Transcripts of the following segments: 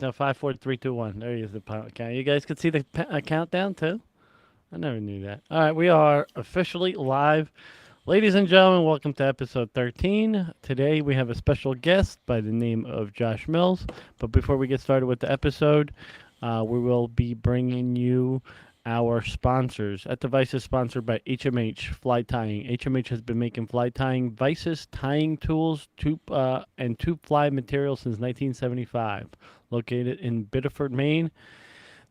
No, 5, 4, 3, 2, 1. There is the count. You guys can see the countdown too. I never knew that. All right, we are officially live. Ladies and gentlemen, welcome to episode 13. Today we have a special guest by the name of Josh Mills. But before we get started with the episode, we will be bringing you our sponsors. At Device is sponsored by HMH Fly Tying. HMH has been making fly tying vices, tying tools, and tube fly materials since 1975. Located in Biddeford, Maine,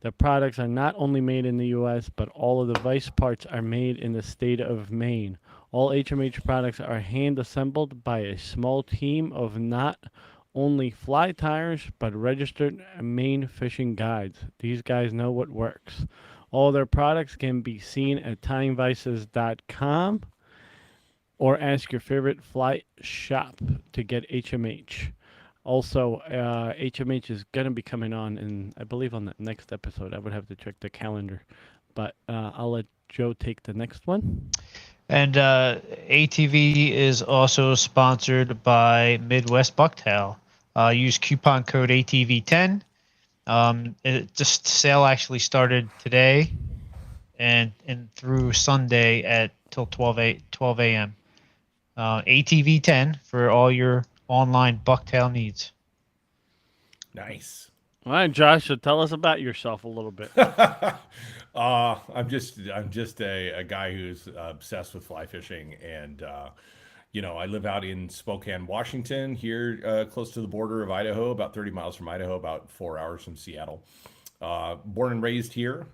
the products are not only made in the U.S., but all of the vice parts are made in the state of Maine. All HMH products are hand assembled by a small team of not only fly tires, but registered Maine fishing guides. These guys know what works. All their products can be seen at tyingvices.com or ask your favorite fly shop to get HMH. Also, HMH is going to be coming on, in, I believe, on the next episode. I would have to check the calendar. But I'll let Joe take the next one. And ATV is also sponsored by Midwest Bucktail. Use coupon code ATV10. Just sale actually started today and through Sunday at till 12 a.m. ATV10 for all your online bucktail needs. Nice. All right, Josh, so tell us about yourself a little bit. I'm just a guy who's obsessed with fly fishing, and I live out in Spokane, Washington, here close to the border of Idaho, about 30 miles from Idaho, about 4 hours from Seattle. Born and raised here,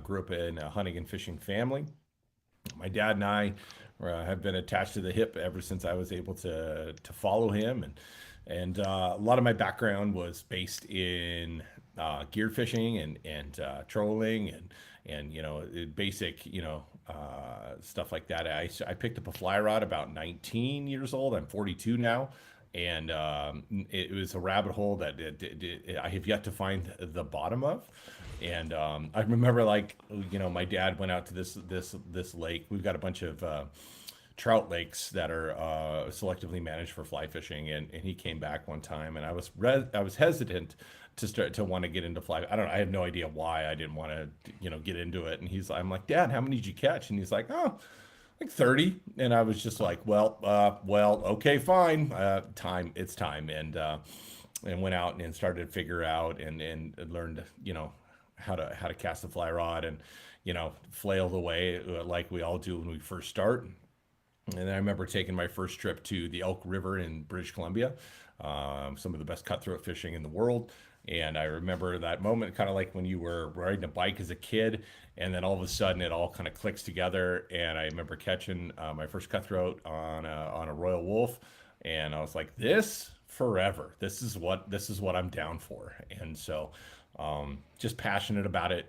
grew up in a hunting and fishing family. My dad and I have been attached to the hip ever since I was able to follow him, and a lot of my background was based in gear fishing and trolling and basic stuff like that. I picked up a fly rod about 19 years old. I'm 42 now. And it was a rabbit hole that I have yet to find the bottom of. And I remember, my dad went out to this lake. We've got a bunch of trout lakes that are selectively managed for fly fishing, and he came back one time, and I was hesitant to start to want to get into fly. I don't know, I had no idea why I didn't want to get into it. And I'm like, Dad, how many did you catch? And he's like, oh, like 30. And I was just like, well, okay, fine. It's time. And went out and started to figure out and learned, how to cast a fly rod and, flail the way like we all do when we first start. And I remember taking my first trip to the Elk River in British Columbia, some of the best cutthroat fishing in the world. And I remember that moment, kind of like when you were riding a bike as a kid, and then all of a sudden it all kind of clicks together. And I remember catching my first cutthroat on a Royal Wolf, and I was like, "This forever. This is what I'm down for." And so, just passionate about it,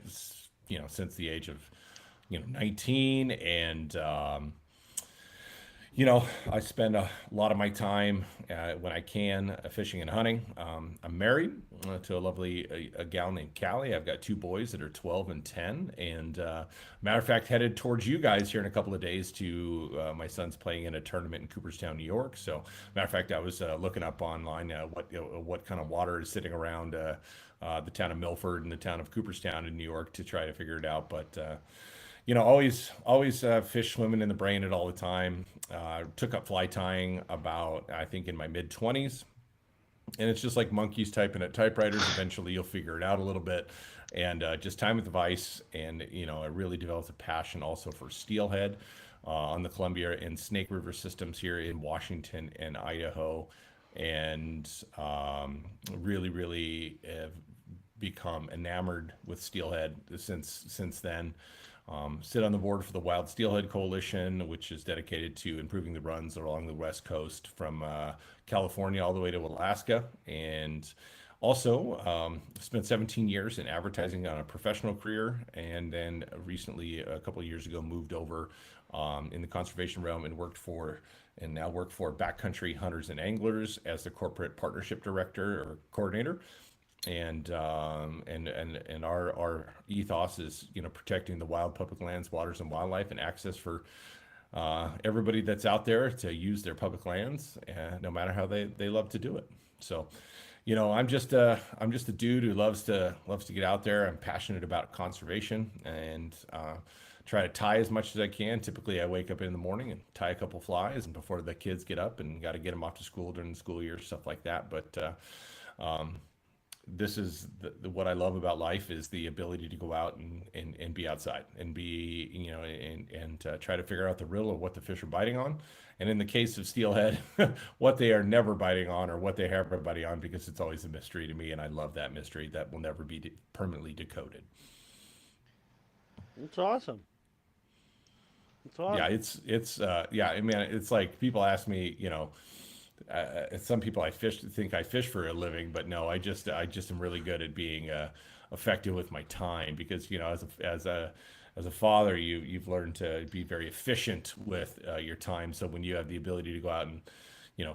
since the age of 19, and I spend a lot of my time when I can fishing and hunting. I'm married to a lovely a gal named Callie. I've got two boys that are 12 and 10. And matter of fact, headed towards you guys here in a couple of days to my son's playing in a tournament in Cooperstown, New York. So, matter of fact, I was looking up online what kind of water is sitting around the town of Milford and the town of Cooperstown in New York to try to figure it out. But always fish swimming in the brain it all the time. Took up fly tying about, I think, in my mid 20s. And it's just like monkeys typing at typewriters. Eventually, you'll figure it out a little bit. And just time with the vise. And, I really developed a passion also for steelhead on the Columbia and Snake River systems here in Washington and Idaho. And really, really have become enamored with steelhead since then. Sit on the board for the Wild Steelhead Coalition, which is dedicated to improving the runs along the West Coast from California all the way to Alaska. And also spent 17 years in advertising on a professional career. And then recently, a couple of years ago, moved over in the conservation realm and now work for Backcountry Hunters and Anglers as the corporate partnership director or coordinator. And our ethos is protecting the wild public lands, waters, and wildlife, and access for everybody that's out there to use their public lands, no matter how they love to do it. So I'm just a dude who loves to get out there. I'm passionate about conservation and try to tie as much as I can. Typically, I wake up in the morning and tie a couple flies, and before the kids get up, and got to get them off to school during the school year, stuff like that. But um, this is what I love about life is the ability to go out and be outside and be, and try to figure out the riddle of what the fish are biting on. And in the case of steelhead, what they are never biting on or what they have been biting on, because it's always a mystery to me. And I love that mystery that will never be permanently decoded. It's awesome. It's Yeah, awesome. yeah. I mean, it's like people ask me, some people think I fish for a living, but no, I just am really good at being effective with my time because as a father, you've learned to be very efficient with your time. So when you have the ability to go out and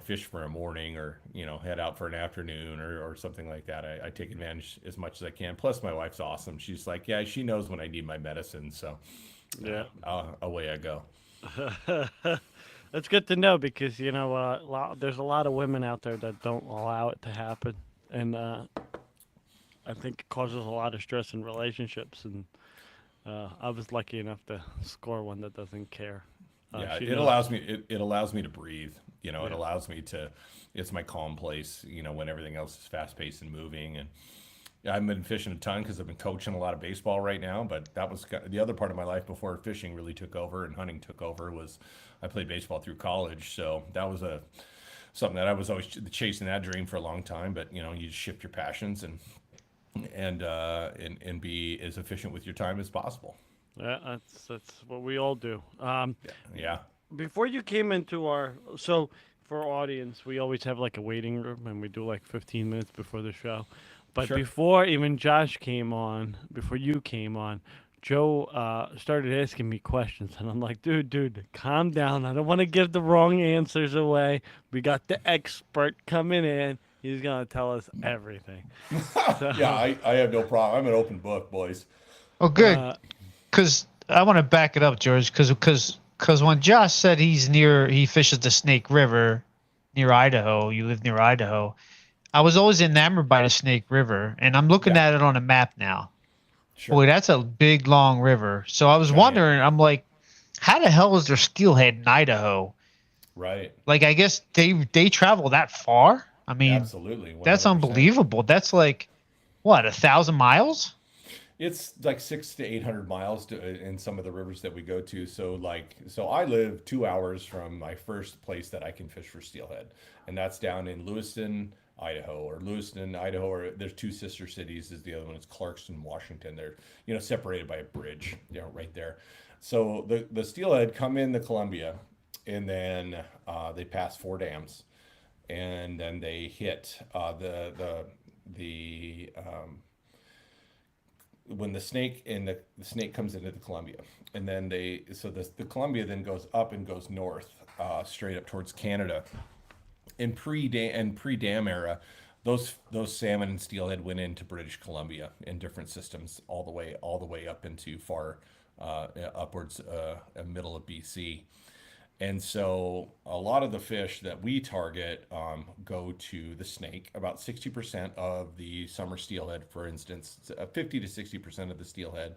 fish for a morning or head out for an afternoon or something like that, I take advantage as much as I can. Plus, my wife's awesome. She's like, yeah, she knows when I need my medicine, so Yeah. away I go. That's good to know because there's a lot of women out there that don't allow it to happen, and I think it causes a lot of stress in relationships. And I was lucky enough to score one that doesn't care. Yeah, She it knows. allows me it allows me to breathe. It Yeah. allows me to it's my calm place, when everything else is fast paced and moving. And yeah, I've been fishing a ton because I've been coaching a lot of baseball right now, but that was the other part of my life before fishing really took over and hunting took over was I played baseball through college. So that was a something that I was always chasing that dream for a long time, but you just shift your passions and be as efficient with your time as possible. Yeah, that's what we all do. Yeah. Yeah. Before you came into for our audience, we always have like a waiting room, and we do like 15 minutes before the show. But Sure. before even Josh came on, before you came on, Joe started asking me questions, and I'm like, dude, calm down. I don't want to give the wrong answers away. We got the expert coming in. He's gonna tell us everything. Yeah, So, I have no problem. I'm an open book, boys. Oh, good. uh, Because I want to back it up, George. Because when Josh said he fishes the Snake River near Idaho. You live near Idaho. I was always enamored by the Snake River, and I'm looking Yeah, at it on a map now. sure. Boy, that's a big, long river. So I was Giant. wondering, I'm like, how the hell is there steelhead in Idaho? Right. Like, I guess they travel that far. I mean, Absolutely. that's 100%. unbelievable. That's like what, 1,000 miles? It's like 600 to 800 miles in some of the rivers that we go to. So I live 2 hours from my first place that I can fish for steelhead, and that's down in Lewiston, Idaho, or Lewiston, Idaho. Or there's two sister cities. Is the other one? It's Clarkston, Washington. They're separated by a bridge, right there. So the steelhead come in the Columbia, and then they pass four dams, and then they hit the when the snake comes into the Columbia, and then the Columbia then goes up and goes north, straight up towards Canada. In pre dam era, those salmon and steelhead went into British Columbia in different systems all the way up into far upwards middle of BC. And so a lot of the fish that we target go to the snake. About 60% of the summer steelhead, for instance, 50 to 60% of the steelhead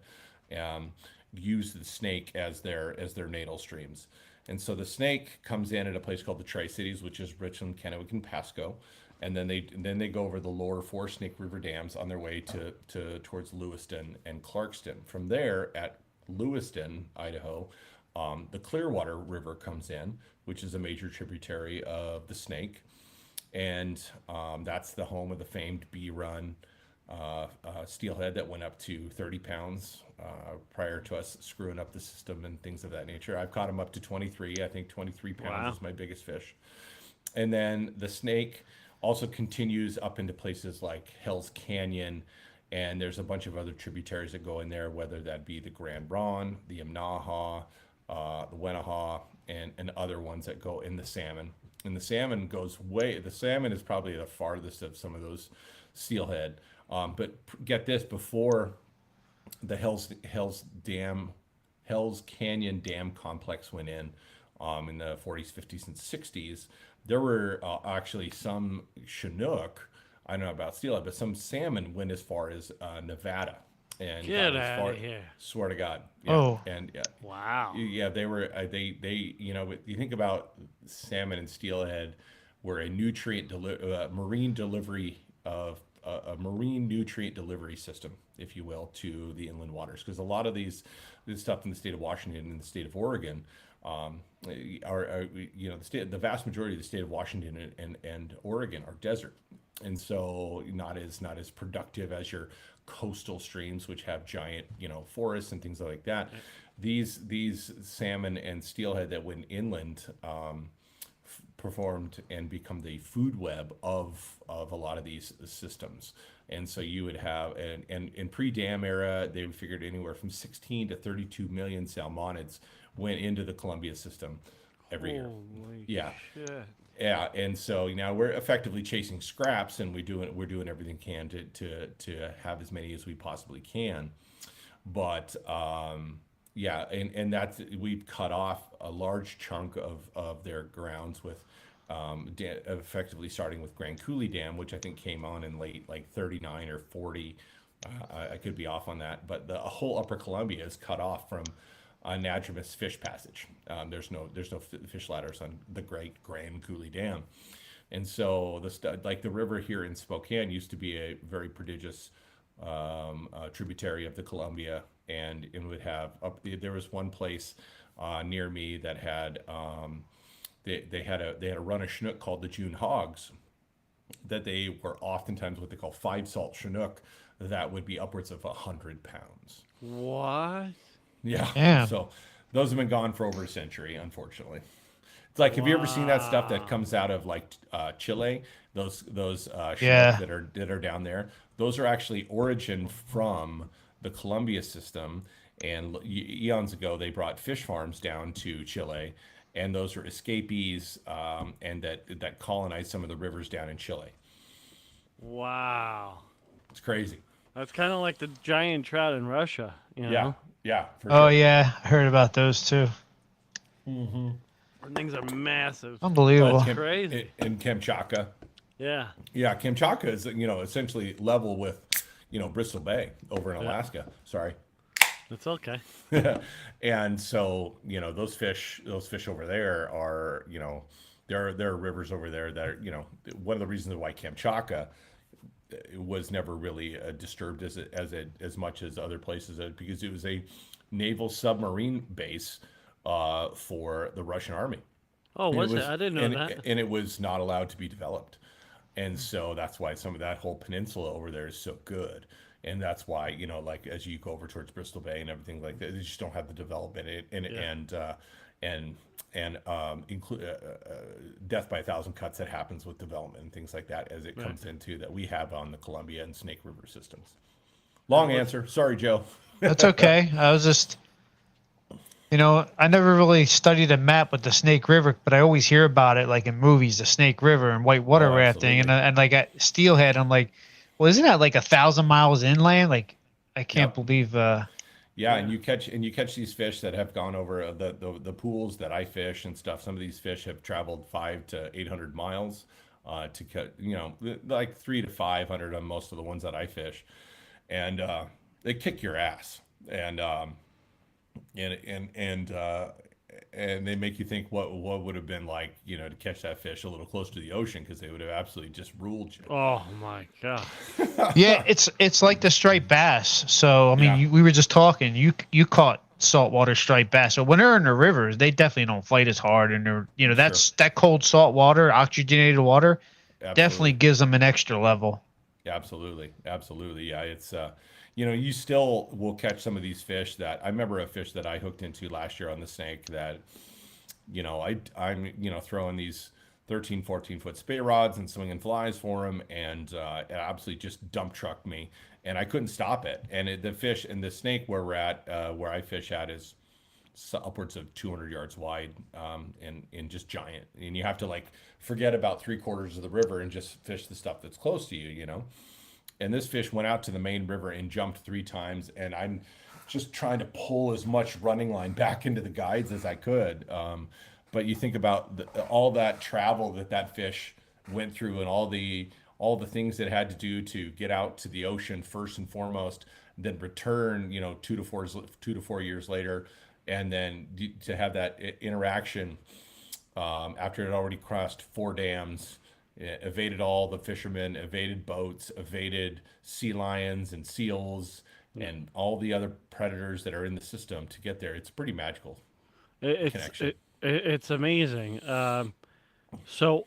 um, use the snake as their natal streams. And so the snake comes in at a place called the Tri Cities, which is Richland, Kennewick, and Pasco, and then they go over the lower four Snake River dams on their way to towards Lewiston and Clarkston. From there at Lewiston, Idaho, the Clearwater River comes in, which is a major tributary of the Snake, and that's the home of the famed B Run steelhead that went up to 30 pounds prior to us screwing up the system and things of that nature. I've caught them up to 23. I think 23 pounds wow. is my biggest fish. And then the Snake also continues up into places like Hell's Canyon, and there's a bunch of other tributaries that go in there, whether that be the Grand Ronde, the Imnaha, the Wenaha, and other ones that go in the salmon. And the salmon is probably the farthest of some of those steelhead. But get this, before the Hell's Canyon Dam complex went in the 40s, 50s, and 60s, there were actually some Chinook. I don't know about steelhead, but some salmon went as far as Nevada, and Get got as out far. of here. Swear to God, yeah, Oh. and Wow. yeah, they were they you think about salmon and steelhead were a marine delivery of a marine nutrient delivery system, if you will, to the inland waters, because a lot of this stuff in the state of Washington and the state of Oregon are the vast majority of the state of Washington and Oregon are desert, and so not as productive as your coastal streams, which have giant forests and things like that. These salmon and steelhead that went inland performed and become the food web of a lot of these systems. And so you would have, and in pre-dam era, they figured anywhere from 16 to 32 million salmonids went into the Columbia system every year. Holy Yeah. shit. Yeah, and so now we're effectively chasing scraps, and we're doing everything can to have as many as we possibly can. But yeah, and that's we've cut off a large chunk of their grounds with effectively starting with Grand Coulee Dam, which I think came on in late like 39 or 40. I could be off on that, but the whole Upper Columbia is cut off from anadromous fish passage. There's no fish ladders on the Great Grand Coulee Dam, and so like the river here in Spokane used to be a very prodigious tributary of the Columbia, and it would have there was one place near me that had they had a run of Chinook called the June Hogs, that they were oftentimes what they call 5-salt Chinook that would be upwards of 100 pounds. What? Yeah. Damn. So those have been gone for over a century, unfortunately. It's like, have you ever seen that stuff that comes out of like Chile? Those Chinook Yeah. that are down there. Those are actually origin from the Columbia system. And eons ago, they brought fish farms down to Chile, and those are escapees and that colonized some of the rivers down in Chile. Wow. It's crazy. That's kind of like the giant trout in Russia, you know? Yeah. Yeah. For Oh sure. yeah, I heard about those too. Things are massive. Unbelievable. Crazy. In Kamchatka. Yeah. Yeah, Kamchatka is essentially level with Bristol Bay over in Alaska. Sorry. It's okay. And so those fish over there are there are rivers over there that are one of the reasons why Kamchatka was never really disturbed as much as other places, because it was a naval submarine base for the Russian army. Oh, was it? I didn't know that. And it was not allowed to be developed. And so that's why some of that whole peninsula over there is so good. And that's why, like as you go over towards Bristol Bay and everything like that, they just don't have the development and include death by 1,000 cuts that happens with development and things like that as it comes into that we have on the Columbia and Snake River systems. Long answer. Sorry, Joe. That's okay. I was just, I never really studied a map with the Snake River, but I always hear about it like in movies, the Snake River and whitewater rafting, and like at Steelhead, I'm like, well, isn't that like 1,000 miles inland? Like, I can't believe. Yeah, and you catch these fish that have gone over the pools that I fish and stuff. Some of these fish have traveled 500 to 800 miles to cut, like 300 to 500 on most of the ones that I fish, and they kick your ass, and they make you think what would have been like, to catch that fish a little close to the ocean, because they would have absolutely just ruled you. Oh my god. Yeah, it's like the striped bass. So I mean, we were just talking. You caught saltwater striped bass. So when they're in the rivers, they definitely don't fight as hard, and they're that's that cold salt water, oxygenated water, definitely gives them an extra level. Absolutely. Yeah, it's you still will catch some of these fish that I remember a fish that I hooked into last year on the Snake that I'm throwing these 13, 14-foot spay rods and swinging flies for them, and it absolutely just dump trucked me, and I couldn't stop it. And the fish and the Snake where we're at, where I fish at, is upwards of 200 yards wide, and just giant. And you have to like forget about 3/4 of the river and just fish the stuff that's close to you, And this fish went out to the main river and jumped 3 times, and I'm just trying to pull as much running line back into the guides as I could. But you think about all that travel that fish went through, and all all the things that it had to do to get out to the ocean first and foremost, then return, 2 to 4 years later, and then to have that interaction after it had already crossed 4 dams, evaded all the fishermen, evaded boats, evaded sea lions and seals and all the other predators that are in the system to get there. It's pretty magical connection. It's amazing. So,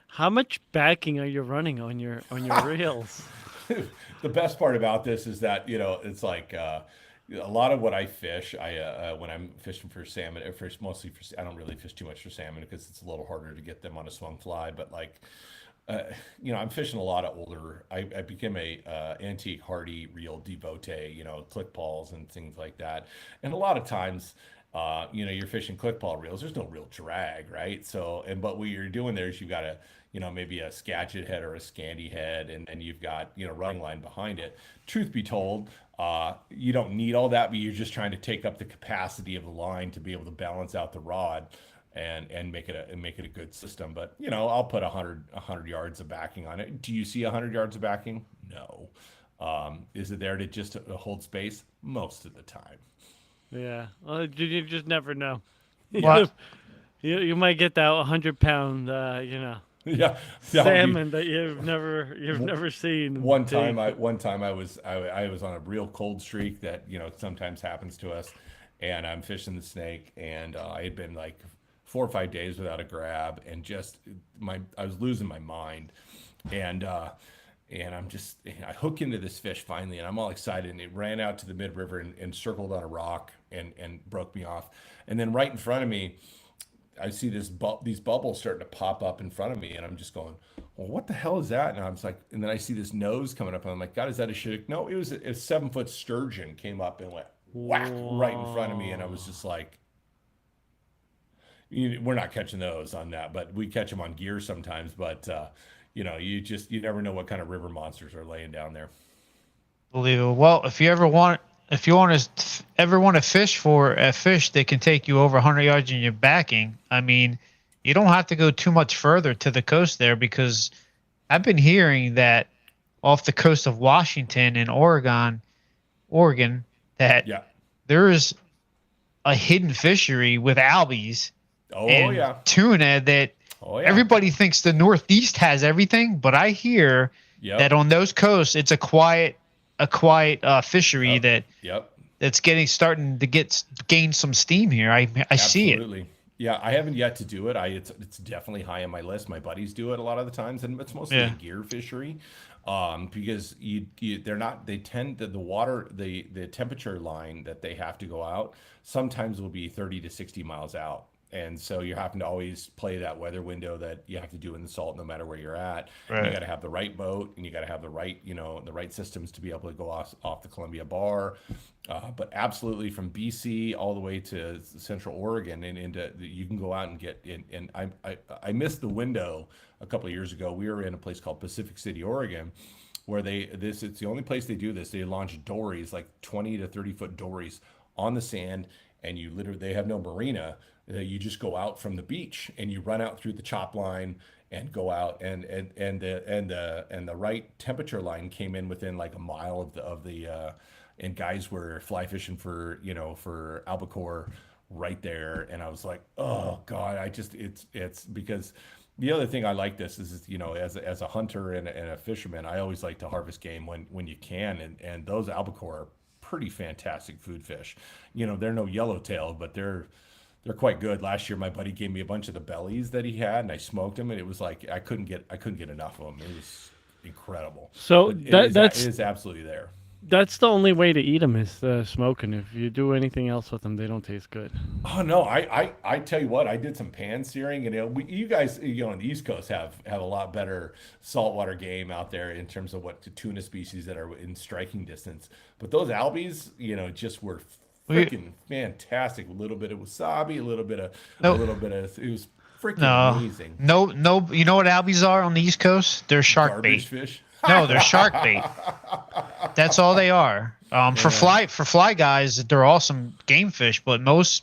how much backing are you running on your reels? The best part about this is that it's like a lot of what I fish. When I'm fishing for salmon, I fish mostly for. I don't really fish too much for salmon because it's a little harder to get them on a swung fly. But I'm fishing a lot of older. I became a antique hardy reel devotee. Click balls and things like that. And a lot of times, you're fishing click ball reels. There's no real drag, right? But what you're doing there is you've got maybe a Skagit head or a Scandi head, and then you've got, running line behind it. Truth be told, you don't need all that, but you're just trying to take up the capacity of the line to be able to balance out the rod and make it a good system. But, I'll put 100 yards of backing on it. Do you see 100 yards of backing? No. Is it there to just hold space? Most of the time. Yeah. Well, you just never know. What? You might get that 100-pound, Yeah, salmon that you've never seen. One time I was on a real cold streak that sometimes happens to us, and I'm fishing the snake, and I had been like 4 or 5 days without a grab, and I was losing my mind, and I hook into this fish finally, and I'm all excited, and it ran out to the mid river and circled on a rock and broke me off, and then right in front of me, I see these bubbles starting to pop up in front of me, and I'm just going, well, what the hell is that? And I was like, and then I see this nose coming up, and I'm like, God, is that a shit? No, it was a 7-foot sturgeon came up and went whack right in front of me, and I was just like, we're not catching those on that, but we catch them on gear sometimes. But you never know what kind of river monsters are laying down there. Believable. Well, if you ever want to fish for a fish that can take you over 100 yards in your backing, I mean, you don't have to go too much further to the coast there, because I've been hearing that off the coast of Washington and Oregon, that there is a hidden fishery with albies and tuna that everybody thinks the Northeast has everything, but I hear that on those coasts it's a quiet fishery that's starting to gain some steam here. I see it. Yeah, I haven't yet to do it. It's definitely high on my list. My buddies do it a lot of the times, and it's mostly a gear fishery, because the temperature line that they have to go out sometimes will be 30 to 60 miles out. And so you happen to always play that weather window that you have to do in the salt, no matter where you're at. Right. You got to have the right boat, and you got to have the right systems to be able to go off the Columbia Bar. But absolutely, from BC all the way to Central Oregon, and you can go out and get in. And I missed the window a couple of years ago. We were in a place called Pacific City, Oregon, where it's the only place they do this. They launch dories, like 20 to 30-foot dories on the sand, and they have no marina. You just go out from the beach, and you run out through the chop line and go out, and the right temperature line came in within like a mile of the and guys were fly fishing for albacore right there, and I was like, oh God, it's because the other thing I like this is as a hunter and a fisherman, I always like to harvest game when you can, and those albacore are pretty fantastic food fish. They're no yellowtail, but they're quite good. Last year, my buddy gave me a bunch of the bellies that he had, and I smoked them, and it was like I couldn't get enough of them. It was incredible. So it is absolutely there. That's the only way to eat them is smoking. If you do anything else with them, they don't taste good. Oh no, I tell you what, I did some pan searing, and you guys on the East Coast have a lot better saltwater game out there in terms of what tuna species that are in striking distance. But those albies, just were freaking fantastic. A little bit of wasabi, it was freaking amazing. No, you know what albies are on the East Coast? They're shark Garbage bait. Fish. No, they're shark bait. That's all they are. For fly guys, they're awesome game fish, but most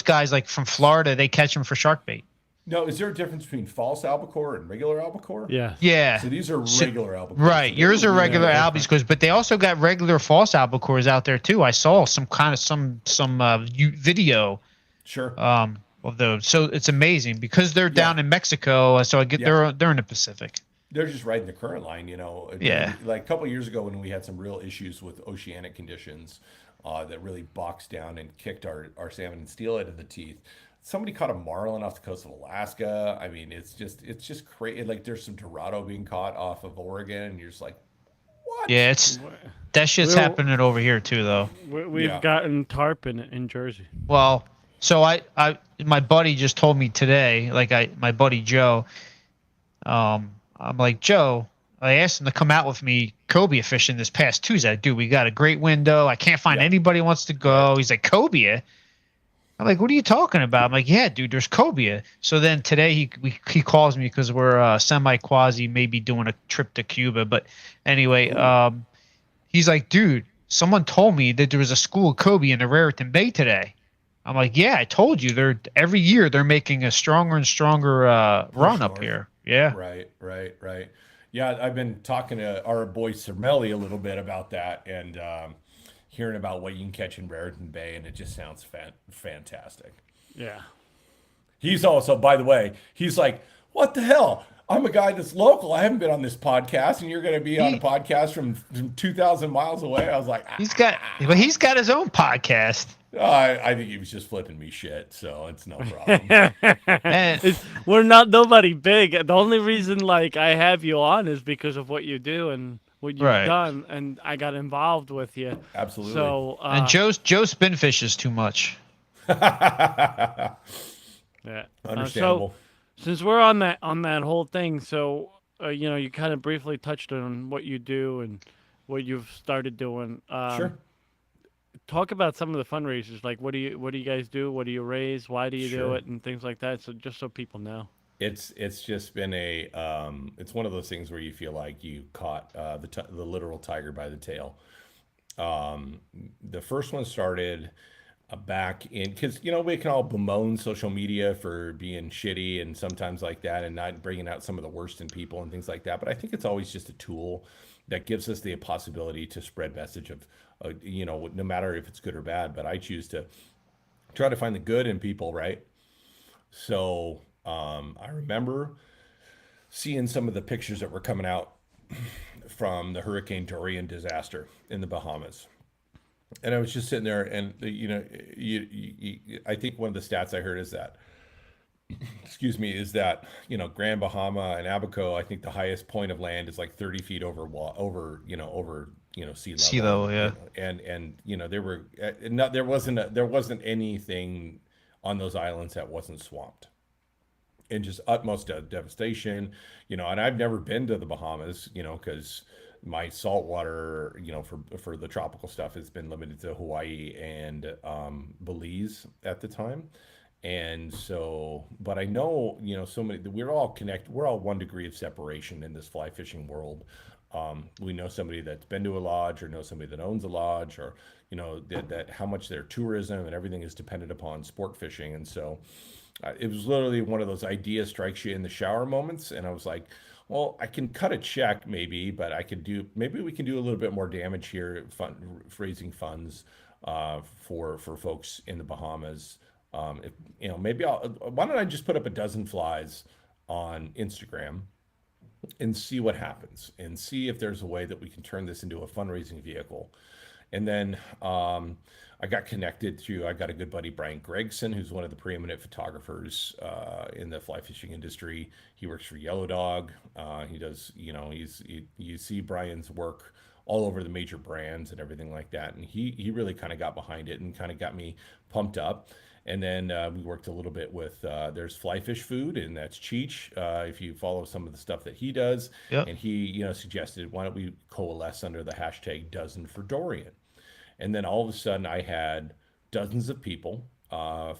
guys, like from Florida, they catch them for shark bait. No, is there a difference between false albacore and regular albacore? Yes. Yeah. So these are So- regular albicores. Right. So they Yours were are really regular different. albicores, but they also got regular false albicores out there too. I saw some video sure. of those. So it's amazing because they're Yeah. down in Mexico. So I get Yeah. they're in the Pacific. They're just riding the current line, you know. Yeah. Like a couple of years ago when we had some real issues with oceanic conditions that really boxed down and kicked our salmon and steelhead in the teeth. Somebody caught a marlin off the coast of Alaska. I mean, it's just crazy. Like there's some Dorado being caught off of Oregon, and you're just like, what? Yeah, that shit's We're- happening over here too, though. We've Yeah. gotten tarp in Jersey. Well, so my buddy just told me today, my buddy Joe, I'm like, Joe, I asked him to come out with me cobia fishing this past Tuesday. Dude, we got a great window. I can't find Yeah. anybody who wants to go. He's like, cobia? I'm like, what are you talking about? I'm like, yeah, dude, there's cobia. So then today he calls me because we're semi-quasi maybe doing a trip to Cuba. But anyway, he's like, dude, someone told me that there was a school of cobia in the Raritan Bay today. I'm like, yeah, I told you. Every year they're making a stronger and stronger run up north. here. Yeah. Right. Yeah, I've been talking to our boy Cermelli a little bit about that and hearing about what you can catch in Raritan Bay, and it just sounds fantastic. Yeah. He's also, by the way, he's like, what the hell? I'm a guy that's local. I haven't been on this podcast, and you're going to be on a podcast from 2,000 miles away. I was like, He's got his own podcast. I think he was just flipping me shit, so it's no problem. And We're not nobody big. The only reason like I have you on is because of what you do and what you've Right. done, and I got involved with you. Absolutely. So and Joe spin fishes too much. yeah. Understandable. So since we're on that whole thing, so you kind of briefly touched on what you do and what you've started doing. Sure. Talk about some of the fundraisers. Like, what do you guys do? What do you raise? Why do you do Sure. it? And things like that. So just so people know. It's just been it's one of those things where you feel like you caught the literal tiger by the tail. The first one started back in, because we can all bemoan social media for being shitty and sometimes like that, and not bringing out some of the worst in people and things like that. But I think it's always just a tool that gives us the possibility to spread message of no matter if it's good or bad. But I choose to try to find the good in people, right? So I remember seeing some of the pictures that were coming out from the Hurricane Dorian disaster in the Bahamas. And I was just sitting there, and I think one of the stats I heard is that, excuse me, is that Grand Bahama and Abaco, I think the highest point of land is like 30 feet over sea level. Sea level, yeah. And there wasn't anything on those islands that wasn't swamped, and just utmost devastation. And I've never been to the Bahamas, because my saltwater, for the tropical stuff has been limited to Hawaii and Belize at the time. And so, but I know, so many, we're all connected. We're all 1 degree of separation in this fly fishing world. We know somebody that's been to a lodge, or know somebody that owns a lodge, or, that how much their tourism and everything is dependent upon sport fishing. And so it was literally one of those idea strikes you in the shower moments. And I was like, well, I can cut a check maybe, but maybe we can do a little bit more damage here, raising funds for folks in the Bahamas. Maybe why don't I just put up a dozen flies on Instagram and see what happens, and see if there's a way that we can turn this into a fundraising vehicle. And then I got connected I got a good buddy, Brian Gregson, who's one of the preeminent photographers in the fly fishing industry. He works for Yellow Dog. He does, you see Brian's work all over the major brands and everything like that. And he really kind of got behind it and kind of got me pumped up. And then we worked a little bit with, there's Fly Fish Food, and that's Cheech. If you follow some of the stuff that he does, Yep. And he, suggested, why don't we coalesce under the hashtag Dozen for Dorian? And then all of a sudden I had dozens of people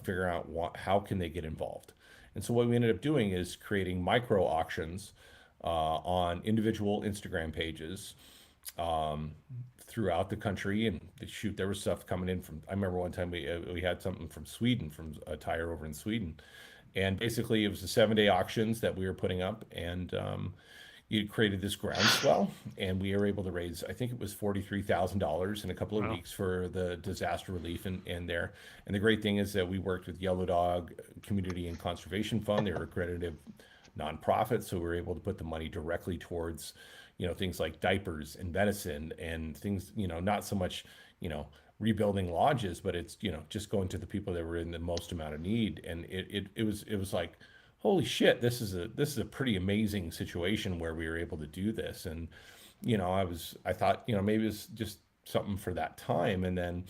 figure out how can they get involved. And so what we ended up doing is creating micro auctions on individual Instagram pages throughout the country. And there was stuff coming in from, I remember one time we had something from Sweden, from a tire over in Sweden. And basically, it was the 7-day auctions that we were putting up, and it created this groundswell, and we were able to raise, I think it was $43,000 in a couple of Wow. weeks for the disaster relief in there. And the great thing is that we worked with Yellow Dog Community and Conservation Fund. They're accredited nonprofit, so we were able to put the money directly towards, things like diapers and medicine and things, not so much, rebuilding lodges, but it's, just going to the people that were in the most amount of need. And it was like, holy shit, this is a pretty amazing situation where we were able to do this. And, I thought, maybe it's just something for that time. And then,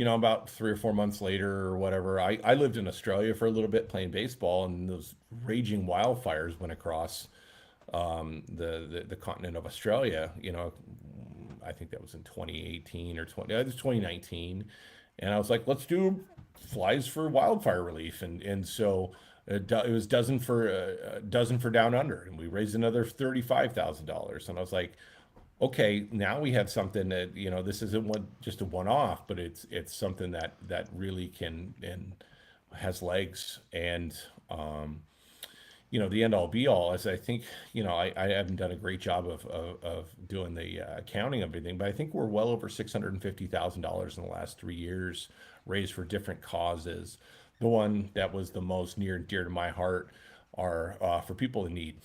about 3 or 4 months later or whatever, I lived in Australia for a little bit playing baseball, and those raging wildfires went across the continent of Australia. I think that was in 2018 or it was 2019, and I was like, let's do flies for wildfire relief, and so it was dozen for down under, and we raised another $35,000, and I was like, okay, now we have something that, this isn't just a one-off, but it's something that really can and has legs. And the end all be all is, I think, I haven't done a great job of doing the accounting of everything, but I think we're well over $650,000 in the last 3 years raised for different causes. The one that was the most near and dear to my heart are for people in need.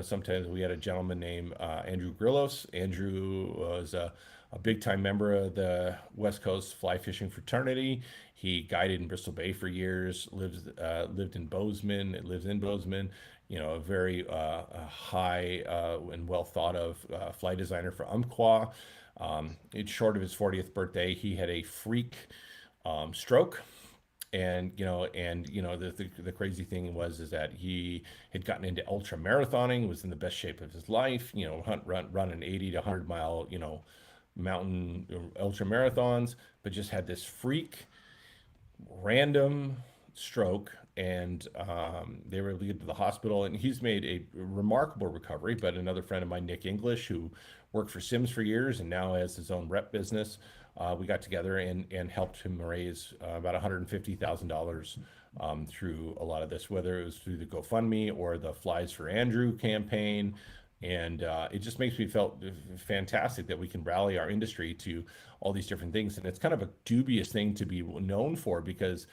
Sometimes we had a gentleman named Andrew Grillos. Andrew was a big time member of the West Coast fly fishing fraternity. He guided in Bristol Bay for years. Lived in Bozeman. Lives in Bozeman. A very high and well thought of fly designer for Umpqua. It's short of his 40th birthday, he had a freak stroke. And the crazy thing was is that he had gotten into ultra marathoning, was in the best shape of his life, run an 80 to 100 mile, mountain ultra marathons, but just had this freak random stroke. And they were able to get to the hospital, and he's made a remarkable recovery. But another friend of mine, Nick English, who worked for Sims for years and now has his own rep business, we got together and helped him raise about $150,000 through a lot of this, whether it was through the GoFundMe or the Flies for Andrew campaign. And it just makes me felt fantastic that we can rally our industry to all these different things. And it's kind of a dubious thing to be known for, because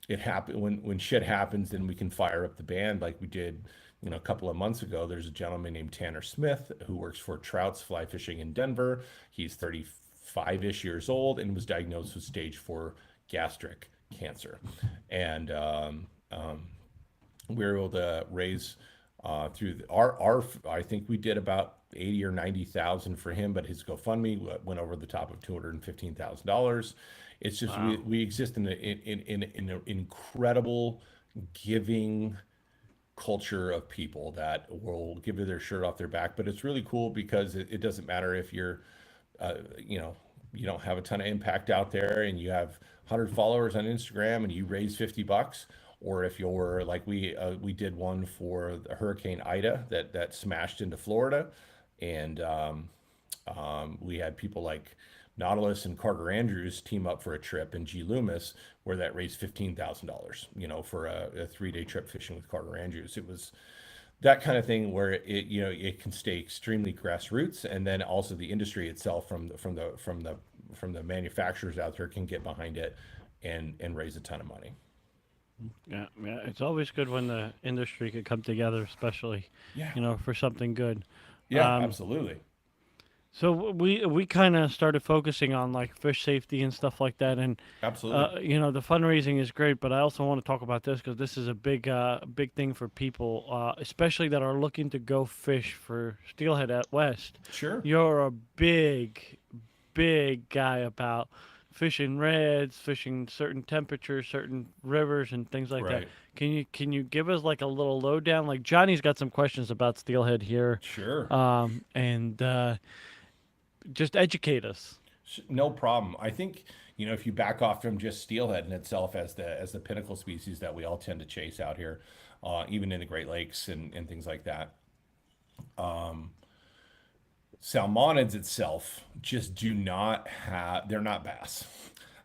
it happen when shit happens, then we can fire up the band like we did. A couple of months ago, there's a gentleman named Tanner Smith who works for Trout's Fly Fishing in Denver. He's 35-ish years old and was diagnosed with stage 4 gastric cancer. And we were able to raise through our I think we did about 80 or 90,000 for him, but his GoFundMe went over the top of $215,000. It's just Wow. we exist in an incredible giving culture of people that will give you their shirt off their back. But it's really cool because it doesn't matter if you're uh, you know you don't have a ton of impact out there and you have 100 followers on Instagram and you raise $50, or if you're like we did one for the Hurricane Ida that smashed into Florida. And we had people like Nautilus and Carter Andrews team up for a trip, and G Loomis, where that raised $15,000, for a 3-day trip fishing with Carter Andrews. It was that kind of thing where it can stay extremely grassroots, and then also the industry itself from the manufacturers out there can get behind it and raise a ton of money. Yeah, yeah. It's always good when the industry could come together, especially, Yeah. for something good. Yeah, Um, absolutely. so we kind of started focusing on like fish safety and stuff like that, and Absolutely. the fundraising is great, but I also want to talk about this because this is a big thing for people, especially that are looking to go fish for steelhead at West. Sure. You're a big guy about fishing reds, fishing certain temperatures, certain rivers, and things like that. Right. Can you give us like a little lowdown? Like Johnny's got some questions about steelhead here, Sure. and just educate us. No problem. I think, if you back off from just steelhead in itself as the pinnacle species that we all tend to chase out here, even in the Great Lakes and things like that. Salmonids itself just do not have, they're not bass.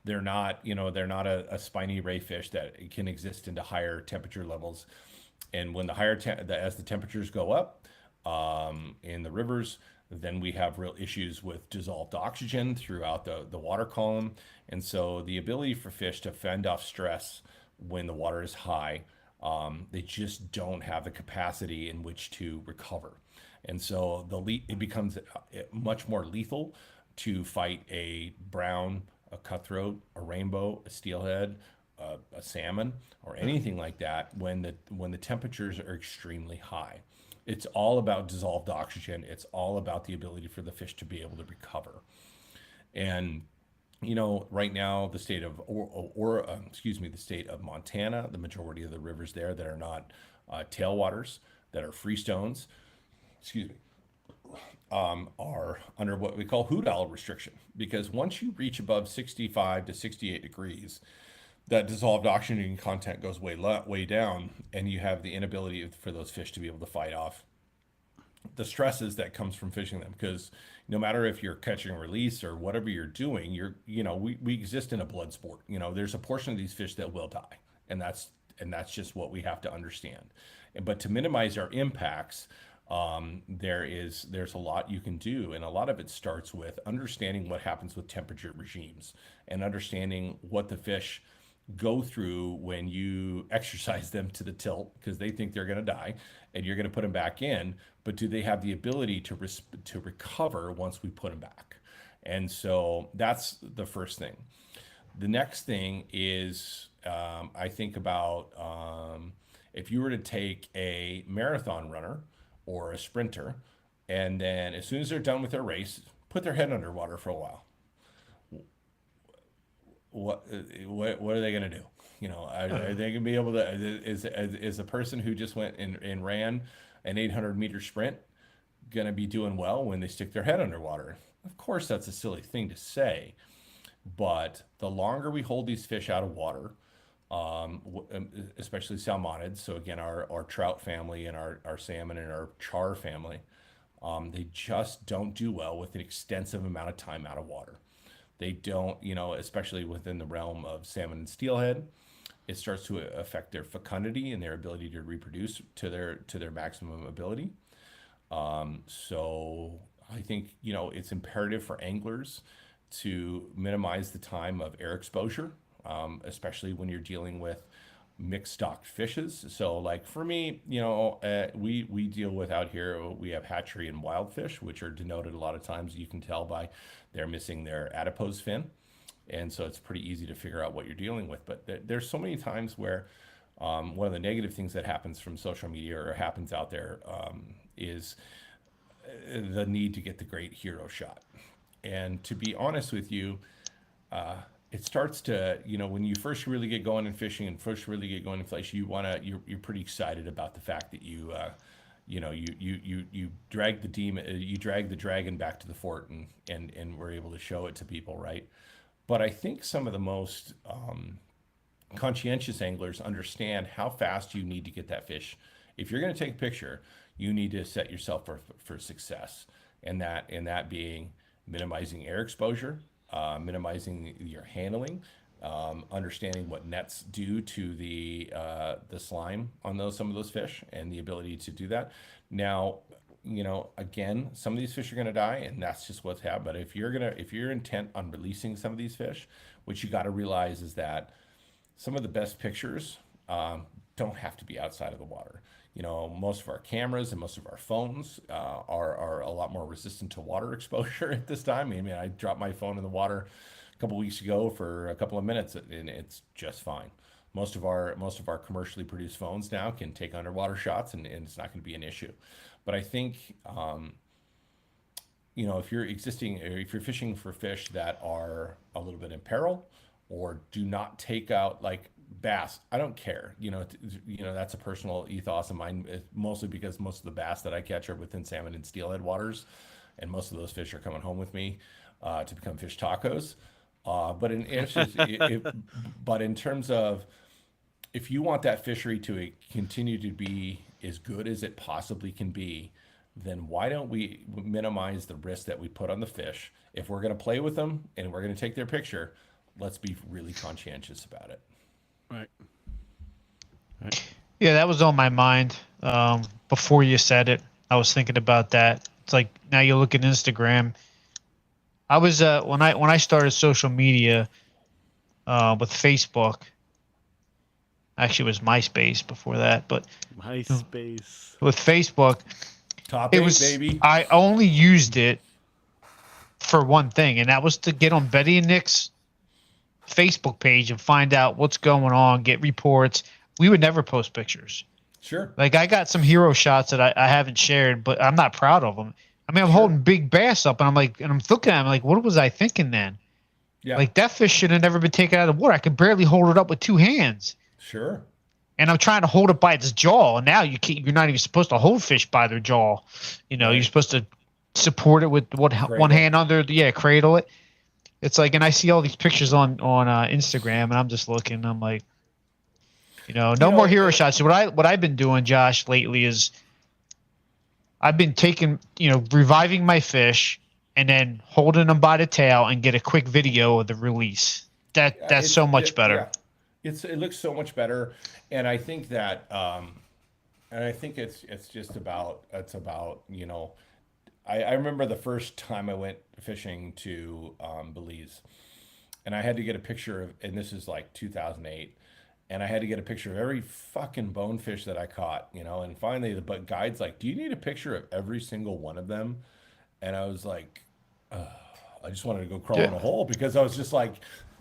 They're not, they're not a spiny ray fish that can exist into higher temperature levels. And when as the temperatures go up in the rivers, then we have real issues with dissolved oxygen throughout the water column. And so the ability for fish to fend off stress when the water is high, they just don't have the capacity in which to recover. And so it becomes much more lethal to fight a brown, a cutthroat, a rainbow, a steelhead, a salmon, or anything like that when the temperatures are extremely high. It's all about dissolved oxygen. It's all about the ability for the fish to be able to recover. And right now the state of the state of Montana, the majority of the rivers there that are not tailwaters, that are freestones, excuse me, are under what we call hoot owl restriction, because once you reach above 65 to 68 degrees, that dissolved oxygen content goes way down, and you have the inability for those fish to be able to fight off the stresses that comes from fishing them. Because no matter if you're catching and release or whatever you're doing, we exist in a blood sport. There's a portion of these fish that will die, and that's just what we have to understand. But to minimize our impacts, there's a lot you can do, and a lot of it starts with understanding what happens with temperature regimes and understanding what the fish go through when you exercise them to the tilt, because they think they're going to die and you're going to put them back in, but do they have the ability to recover once we put them back? And so that's the first thing. The next thing is, I think about if you were to take a marathon runner or a sprinter, and then as soon as they're done with their race, put their head underwater for a while. What are they going to do? Are they going to be able to? Is a person who just went and ran an 800-meter sprint going to be doing well when they stick their head underwater? Of course, that's a silly thing to say, but the longer we hold these fish out of water, especially salmonids, so again, our trout family and our salmon and our char family, they just don't do well with an extensive amount of time out of water. They don't, especially within the realm of salmon and steelhead, it starts to affect their fecundity and their ability to reproduce to their maximum ability. So I think, it's imperative for anglers to minimize the time of air exposure, especially when you're dealing with mixed stocked fishes. So like for me, we deal with out here, we have hatchery and wild fish, which are denoted a lot of times, you can tell by they're missing their adipose fin. And so it's pretty easy to figure out what you're dealing with. But there's so many times where one of the negative things that happens from social media or happens out there is the need to get the great hero shot. And to be honest with you, it starts to, when you first really get going in fishing and first really get going in fishing, you're pretty excited about the fact that you drag the dragon back to the fort and we're able to show it to people, right? But I think some of the most conscientious anglers understand how fast you need to get that fish. If you're going to take a picture, you need to set yourself for success, and that being minimizing air exposure, minimizing your handling, understanding what nets do to the slime on some of those fish, and the ability to do that. Now, again, some of these fish are going to die, and that's just what's happened. But if you're intent on releasing some of these fish, what you got to realize is that some of the best pictures don't have to be outside of the water. Most of our cameras and most of our phones are a lot more resistant to water exposure at this time. I mean, I dropped my phone in the water a couple weeks ago for a couple of minutes, and it's just fine. Most of our commercially produced phones now can take underwater shots, and it's not going to be an issue. But I think, if you're fishing for fish that are a little bit in peril, or do not take out like bass, I don't care. That's a personal ethos of mine, mostly because most of the bass that I catch are within salmon and steelhead waters, and most of those fish are coming home with me to become fish tacos. But in terms of, if you want that fishery to continue to be as good as it possibly can be, then why don't we minimize the risk that we put on the fish? If we're going to play with them and we're going to take their picture, let's be really conscientious about it. Right. Yeah, that was on my mind before you said it. I was thinking about that. It's like now you look at Instagram. I was when I started social media with Facebook. Actually, it was MySpace before that, but MySpace. with Facebook, Top it 8, was baby. I only used it for one thing, and that was to get on Betty and Nick's Facebook page and find out what's going on, get reports. We would never post pictures. Sure. Like I got some hero shots that I haven't shared, but I'm not proud of them. I mean, I'm Sure. holding big bass up, and I'm like, and I'm looking at him like, what was I thinking then? Yeah. Like that fish should have never been taken out of the water. I could barely hold it up with two hands, Sure. and I'm trying to hold it by its jaw. And now you can't. You're not even supposed to hold fish by their jaw. You know, Right. you're supposed to support it with one Cradle. hand under. Cradle it. It's like, and I see all these pictures on Instagram, and I'm just looking. I'm like, no know, more hero shots. So what I've been doing, Josh, lately is I've been taking, reviving my fish and then holding them by the tail and get a quick video of the release. That's so much better. Yeah. It looks so much better, and I think that it's just about I remember the first time I went fishing to Belize, and I had to get a picture of, and this is like 2008. And I had to get a picture of every fucking bonefish that I caught, and finally the guide's like, do you need a picture of every single one of them? And I was like, I just wanted to go crawl in a hole, because I was just like,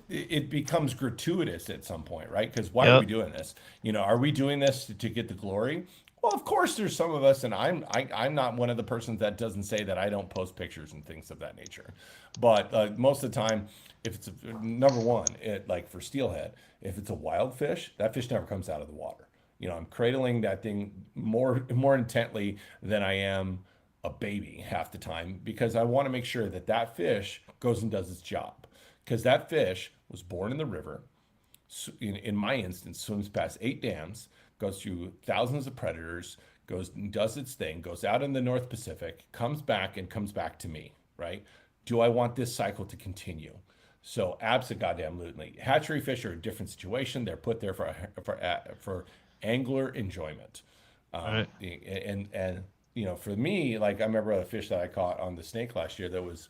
it becomes gratuitous at some point, right? Because why are we doing this? Are we doing this to get the glory? Well, of course there's some of us, and I'm not one of the persons that doesn't say that I don't post pictures and things of that nature. But most of the time, if it's number one, like for steelhead, if it's a wild fish, that fish never comes out of the water. I'm cradling that thing more intently than I am a baby half the time, because I want to make sure that fish goes and does its job. Because that fish was born in the river, in my instance, swims past 8 dams, goes through thousands of predators, goes and does its thing, goes out in the North Pacific, comes back to me, right? Do I want this cycle to continue? So absolutely. Hatchery fish are a different situation. They're put there for angler enjoyment. Right. And for me, like I remember a fish that I caught on the Snake last year it was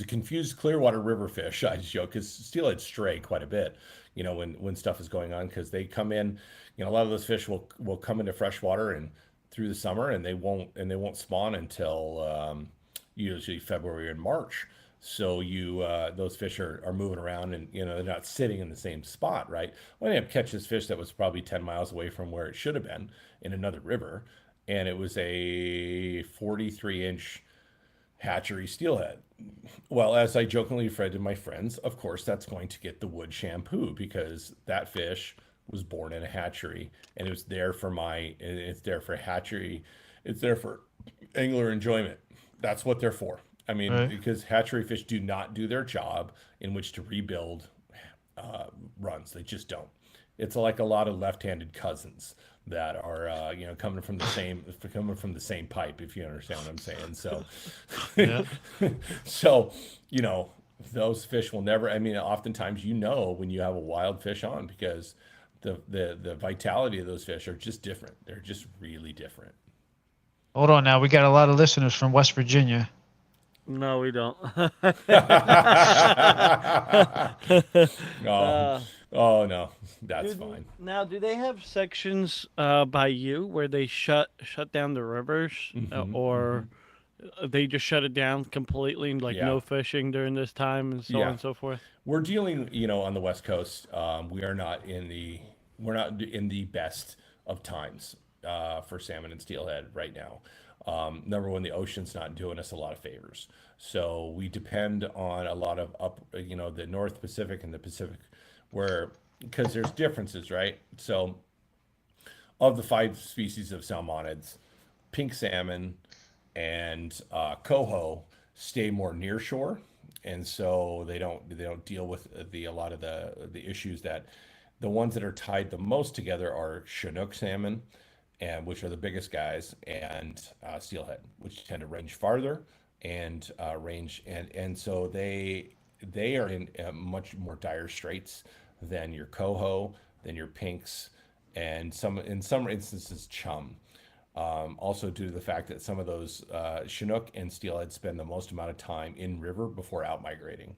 a confused Clearwater River fish. I joke, because steelhead stray quite a bit, when stuff is going on, because they come in, a lot of those fish will come into freshwater and through the summer, and they won't spawn until usually February and March. So those fish are moving around, and they're not sitting in the same spot, right? Well, I ended up catching this fish that was probably 10 miles away from where it should have been in another river, and it was a 43-inch hatchery steelhead. Well, as I jokingly referred to my friends, of course that's going to get the wood shampoo, because that fish was born in a hatchery, and it's there for hatchery, it's there for angler enjoyment. That's what they're for. I mean, Right. because hatchery fish do not do their job in which to rebuild runs. They just don't. It's like a lot of left-handed cousins that are coming from the same pipe, if you understand what I'm saying. So Yeah. so those fish will never, I mean, oftentimes when you have a wild fish on, because the vitality of those fish are just different. They're just really different. Hold on now. We got a lot of listeners from West Virginia. No, we don't. Oh no, that's fine. Now, do they have sections by you where they shut down the rivers, or they just shut it down completely, and like no fishing during this time, and so on and so forth? We're dealing, on the West Coast. We're not in the best of times for salmon and steelhead right now. Number one, the ocean's not doing us a lot of favors, so we depend on a lot of the North Pacific and the Pacific, because there's differences, right? So, of the 5 species of salmonids, pink salmon and coho stay more near shore, and so they don't deal with a lot of the issues that the ones that are tied the most together are Chinook salmon, and which are the biggest guys, and steelhead, which tend to range farther and so they are in much more dire straits than your coho, than your pinks, and in some instances chum. Also due to the fact that some of those Chinook and steelhead spend the most amount of time in river before out migrating.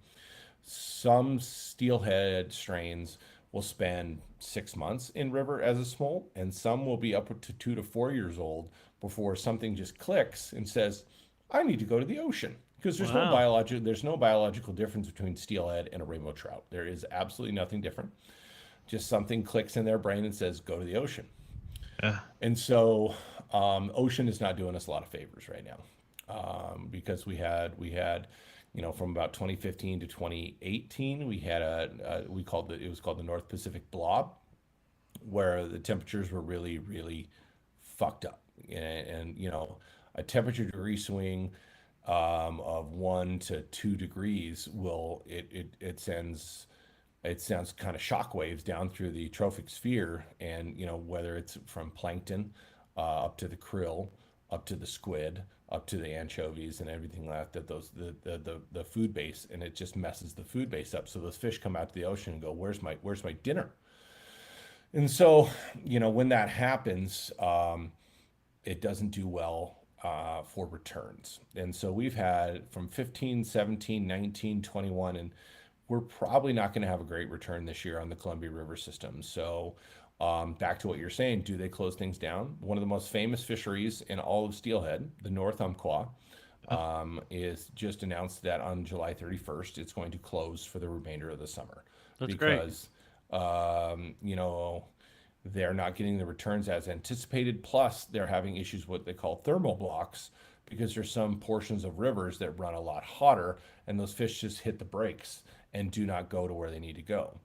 Some steelhead strains will spend 6 months in river as a smolt, and some will be up to 2 to 4 years old before something just clicks and says, "I need to go to the ocean." Because Wow. there's no biological difference between steelhead and a rainbow trout. There is absolutely nothing different. Just something clicks in their brain and says, "Go to the ocean." Yeah. And so, ocean is not doing us a lot of favors right now, because we had, from about 2015 to 2018, we had we called it was called the North Pacific Blob, where the temperatures were really really fucked up, and a temperature degree swing of 1 to 2 degrees will it sends kind of shockwaves down through the trophic sphere, and whether it's from plankton up to the krill, up to the squid, up to the anchovies and everything like that, the food base, and it just messes the food base up. So those fish come out to the ocean and go, "Where's my dinner?" And so, when that happens, it doesn't do well for returns. And so we've had from 15, 17, 19, 21, and we're probably not going to have a great return this year on the Columbia River system. So, back to what you're saying, do they close things down? One of the most famous fisheries in all of steelhead, the North Umpqua, is just announced that on July 31st, it's going to close for the remainder of the summer That's great. because, they're not getting the returns as anticipated. Plus, they're having issues with what they call thermal blocks, because there's some portions of rivers that run a lot hotter, and those fish just hit the brakes and do not go to where they need to go.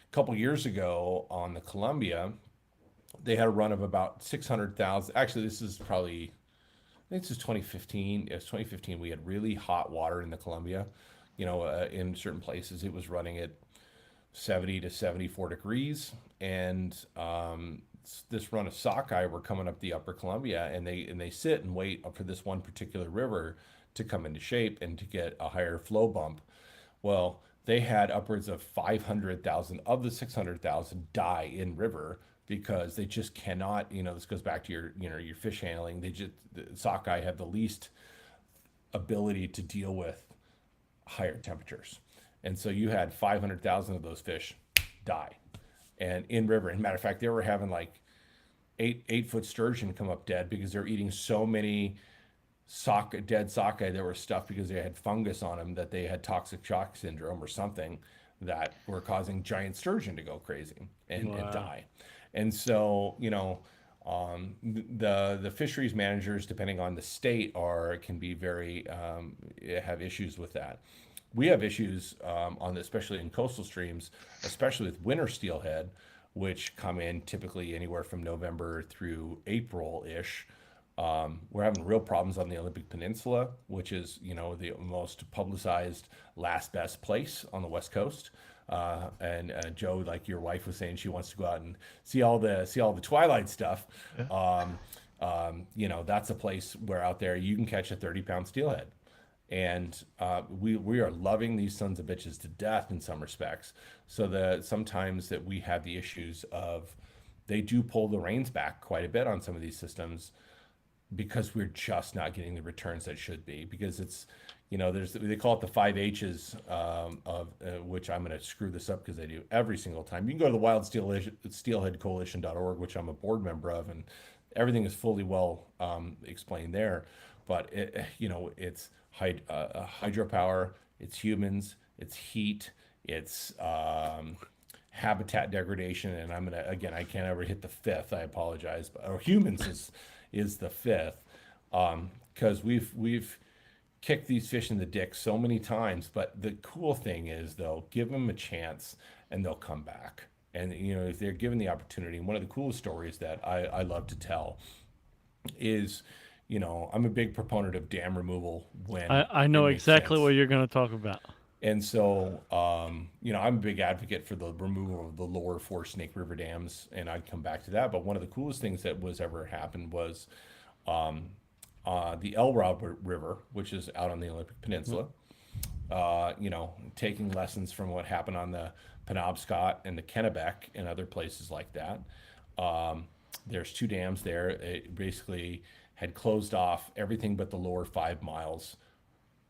A couple years ago on the Columbia, they had a run of about 600,000. Actually, I think this is 2015. It was 2015. We had really hot water in the Columbia. In certain places, it was running at 70 to 74 degrees. And this run of sockeye were coming up the upper Columbia, and they sit and wait for this one particular river to come into shape and to get a higher flow bump. Well, they had upwards of 500,000 of the 600,000 die in river because they just cannot. This goes back to your fish handling. The sockeye have the least ability to deal with higher temperatures. And so you had 500,000 of those fish die. And in river, and matter of fact, they were having like 8 foot sturgeon come up dead because they're eating so many dead sockeye that were stuffed because they had fungus on them, that they had toxic shock syndrome or something, that were causing giant sturgeon to go crazy and Wow. die. And so, the fisheries managers, depending on the state, can be very have issues with that. We have issues especially in coastal streams, especially with winter steelhead, which come in typically anywhere from November through April-ish. We're having real problems on the Olympic Peninsula, which is, the most publicized last best place on the West Coast. And Joe, like your wife was saying, she wants to go out and see all the twilight stuff. Yeah. That's a place where out there you can catch a 30-pound steelhead. And we are loving these sons of bitches to death in some respects. So that sometimes that we have the issues of, they do pull the reins back quite a bit on some of these systems, because we're just not getting the returns that should be. Because it's, they call it the 5 H's, of which I'm going to screw this up because I do every single time. You can go to the steelhead coalition.org, which I'm a board member of, and everything is fully well explained there. But it's hydropower, it's humans, it's heat, it's habitat degradation, and I can't ever hit the fifth. I apologize, or humans is the fifth, because we've kicked these fish in the dick so many times. But the cool thing is, though, give them a chance and they'll come back. And if they're given the opportunity. And one of the coolest stories that I love to tell is, I'm a big proponent of dam removal when I it know makes exactly sense. what you're going to talk about. And so, I'm a big advocate for the removal of the lower four Snake River dams, and I'd come back to that. But one of the coolest things that was ever happened was the Elrod River, which is out on the Olympic Peninsula. taking lessons from what happened on the Penobscot and the Kennebec and other places like that. Um, there's two dams there. It basically had closed off everything but the lower 5 miles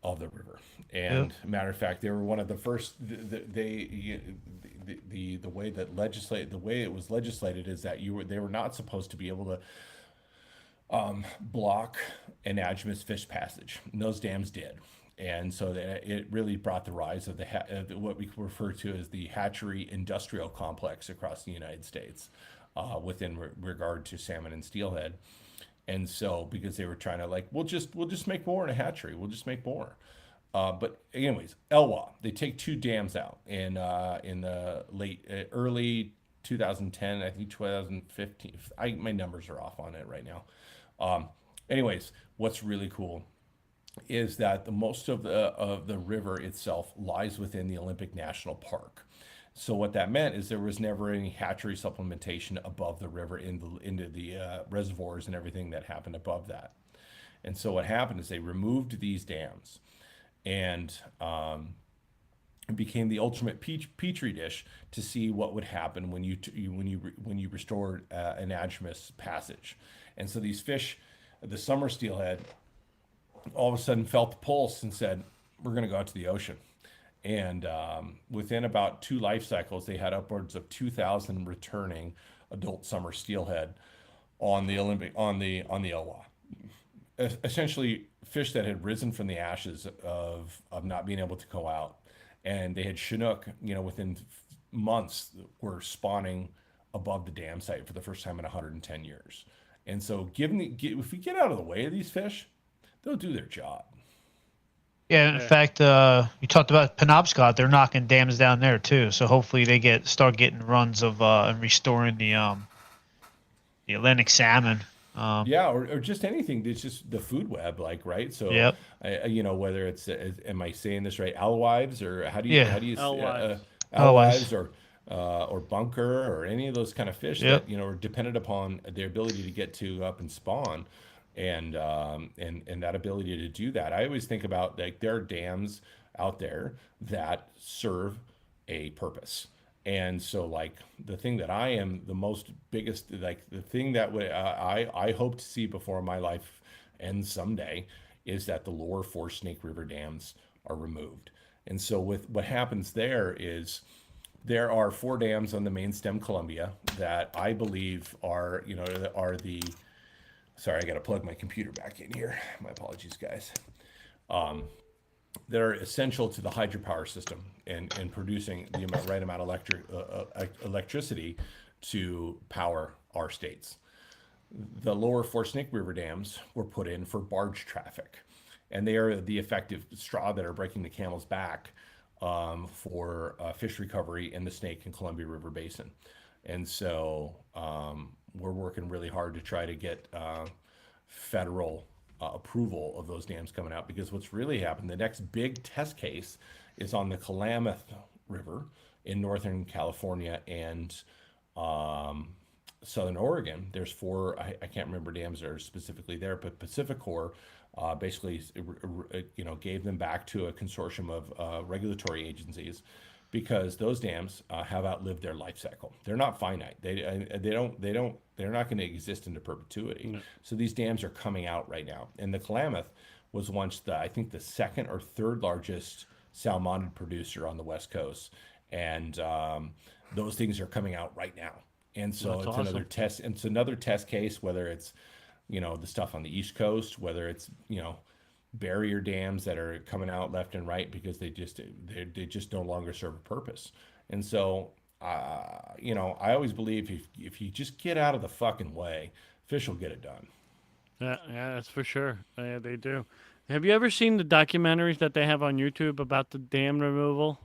of the river. Yep. And matter of fact, they were one of the first. The way that the way it was legislated is that they were not supposed to be able to block anadromous fish passage. And those dams did. And so it really brought the rise of what we refer to as the hatchery industrial complex across the United States, within regard to salmon and steelhead. And so because they were trying to like, we'll just make more in a hatchery. We'll just make more. But anyways, Elwha, they take two dams out in the early 2010, I think 2015. My numbers are off on it right now. Um, anyways, what's really cool is that the most of the river itself lies within the Olympic National Park. So what that meant is there was never any hatchery supplementation above the river into the reservoirs and everything that happened above that. And so what happened is they removed these dams, and it became the ultimate petri dish to see what would happen when you restored anadromous passage. And so these fish, the summer steelhead, all of a sudden felt the pulse and said, "We're going to go out to the ocean." And within about two life cycles, they had upwards of 2,000 returning adult summer steelhead on the Elwha. Essentially, fish that had risen from the ashes of not being able to go out, and they had Chinook. Within months, were spawning above the dam site for the first time in 110 years. And so, if we get out of the way of these fish, they'll do their job. Yeah, in fact, you talked about Penobscot. They're knocking dams down there too. So hopefully they start getting runs of and restoring the Atlantic salmon. Yeah, or just anything. It's just the food web, like, right? So, Yep. whether it's am I saying this right? Alewives, or Yeah. how do you Alewives. Alewives. or bunker, or any of those kind of fish Yep. that are dependent upon their ability to get to up and spawn, and that ability to do that. I always think about, like, there are dams out there that serve a purpose. And so, like, the thing that I am the most biggest, like, the thing that I hope to see before my life ends someday, is that the lower four Snake River dams are removed. And so with what happens there is, there are four dams on the main stem Columbia that I believe are the, sorry, I got to plug my computer back in here. My apologies, guys. That are essential to the hydropower system and producing the right amount of electricity to power our states. The lower four Snake River dams were put in for barge traffic, and they are the effective straw that are breaking the camel's back for fish recovery in the Snake and Columbia River Basin. And so we're working really hard to try to get federal approval of those dams coming out, because what's really happened, the next big test case is on the Klamath River in Northern California and Southern Oregon. There's four, I can't remember dams that are specifically there, but Pacific Corps basically gave them back to a consortium of regulatory agencies, because those dams have outlived their life cycle. They're not finite. They're not going to exist into perpetuity. No. So these dams are coming out right now. And the Klamath was once I think the second or third largest salmonid producer on the West Coast. And those things are coming out right now. And so That's it's awesome. another test. It's another test case, whether it's, the stuff on the East Coast, whether it's, barrier dams that are coming out left and right, because they just no longer serve a purpose. And so, I always believe if you just get out of the fucking way, fish will get it done. Yeah, that's for sure. Yeah, they do. Have you ever seen the documentaries that they have on YouTube about the dam removal?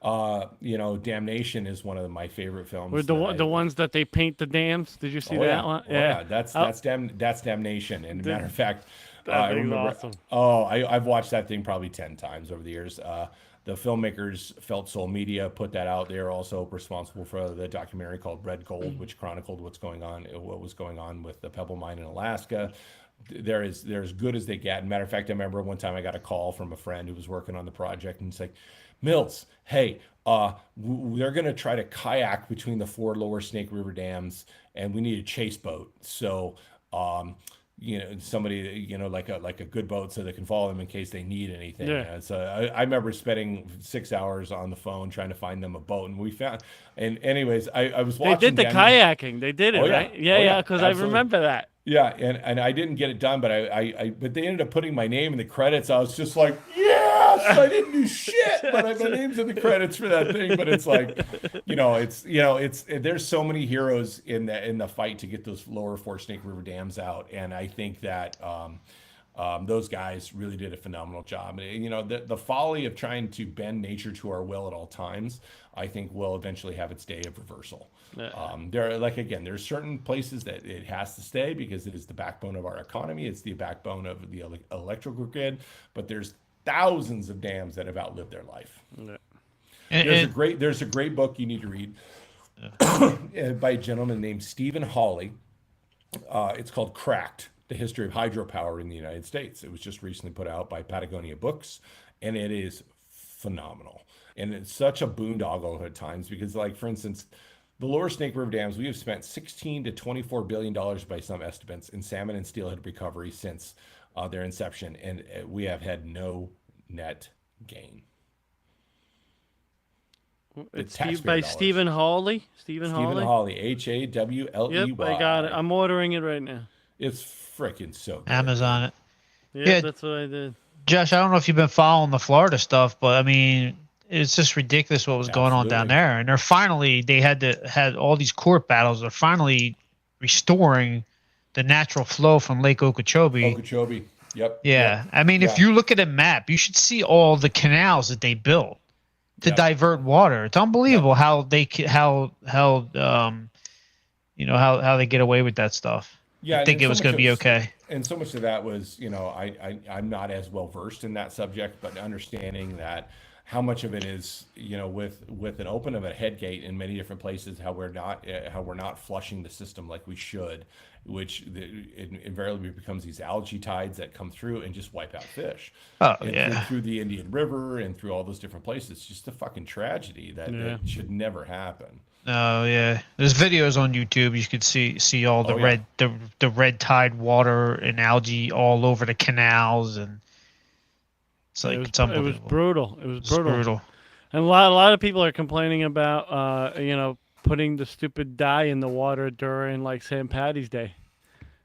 Damnation is one of my favorite films. With the ones that they paint the dams? Did you see Oh that yeah, one? oh yeah. That's Damnation. And Dude, matter of fact, that I thing's remember. awesome. Oh, I've watched that thing probably 10 times over the years. The filmmakers, Felt Soul Media, put that out. They're also responsible for the documentary called Red Gold, which chronicled what was going on with the Pebble Mine in Alaska. they're as good as they get. And matter of fact, I remember one time I got a call from a friend who was working on the project, and it's like, Mills, hey, they're gonna try to kayak between the 4 lower Snake River dams, and we need a chase boat. So, somebody, like a good boat, so they can follow them in case they need anything. Yeah. And so I remember spending 6 hours on the phone trying to find them a boat, and we found. And anyways, I was They watching. did the kayaking. They did it, Oh, yeah. right? Oh, Yeah, yeah, because I absolutely. remember that. Yeah, and I didn't get it done, but but they ended up putting my name in the credits. I was just like, yes, I didn't do shit, but my name's in the credits for that thing. But it's like, there's so many heroes in the fight to get those lower 4 Snake River dams out, and I think that those guys really did a phenomenal job. And, the folly of trying to bend nature to our will at all times, I think, will eventually have its day of reversal. There's certain places that it has to stay because it is the backbone of our economy. It's the backbone of the electrical grid. But there's thousands of dams that have outlived their life. Yeah. There's a great book you need to read by a gentleman named Stephen Hawley. It's called Cracked: The History of Hydropower in the United States. It was just recently put out by Patagonia Books, and it is phenomenal. And it's such a boondoggle at times because, like, for instance, the lower Snake River dams, we have spent $16 to $24 billion by some estimates in salmon and steelhead recovery since their inception, and we have had no net gain. It's by Stephen Hawley. Stephen Hawley, Hawley. Yep, I got it. I'm ordering it right now. It's freaking so good. Amazon it. Yeah, that's what I did. Josh, I don't know if you've been following the Florida stuff, but I mean, it's just ridiculous what was going on down there. And they had all these court battles. They're finally restoring the natural flow from Lake Okeechobee. Yep. Yeah. Yep. I mean, if you look at a map, you should see all the canals that they built to divert water. It's unbelievable how they get away with that stuff. Yeah, I think it was going to be okay. And so much of that was, I'm not as well versed in that subject, but understanding that how much of it is, with an open of a head gate in many different places, how we're not flushing the system like we should, which it invariably becomes these algae tides that come through and just wipe out fish. Through the Indian River and through all those different places. It's just a fucking tragedy that should never happen. Oh yeah, there's videos on YouTube. You could see all the red tide water and algae all over the canals, and it's unbelievable. It was brutal. It was brutal. And a lot of people are complaining about putting the stupid dye in the water during like St. Patty's Day.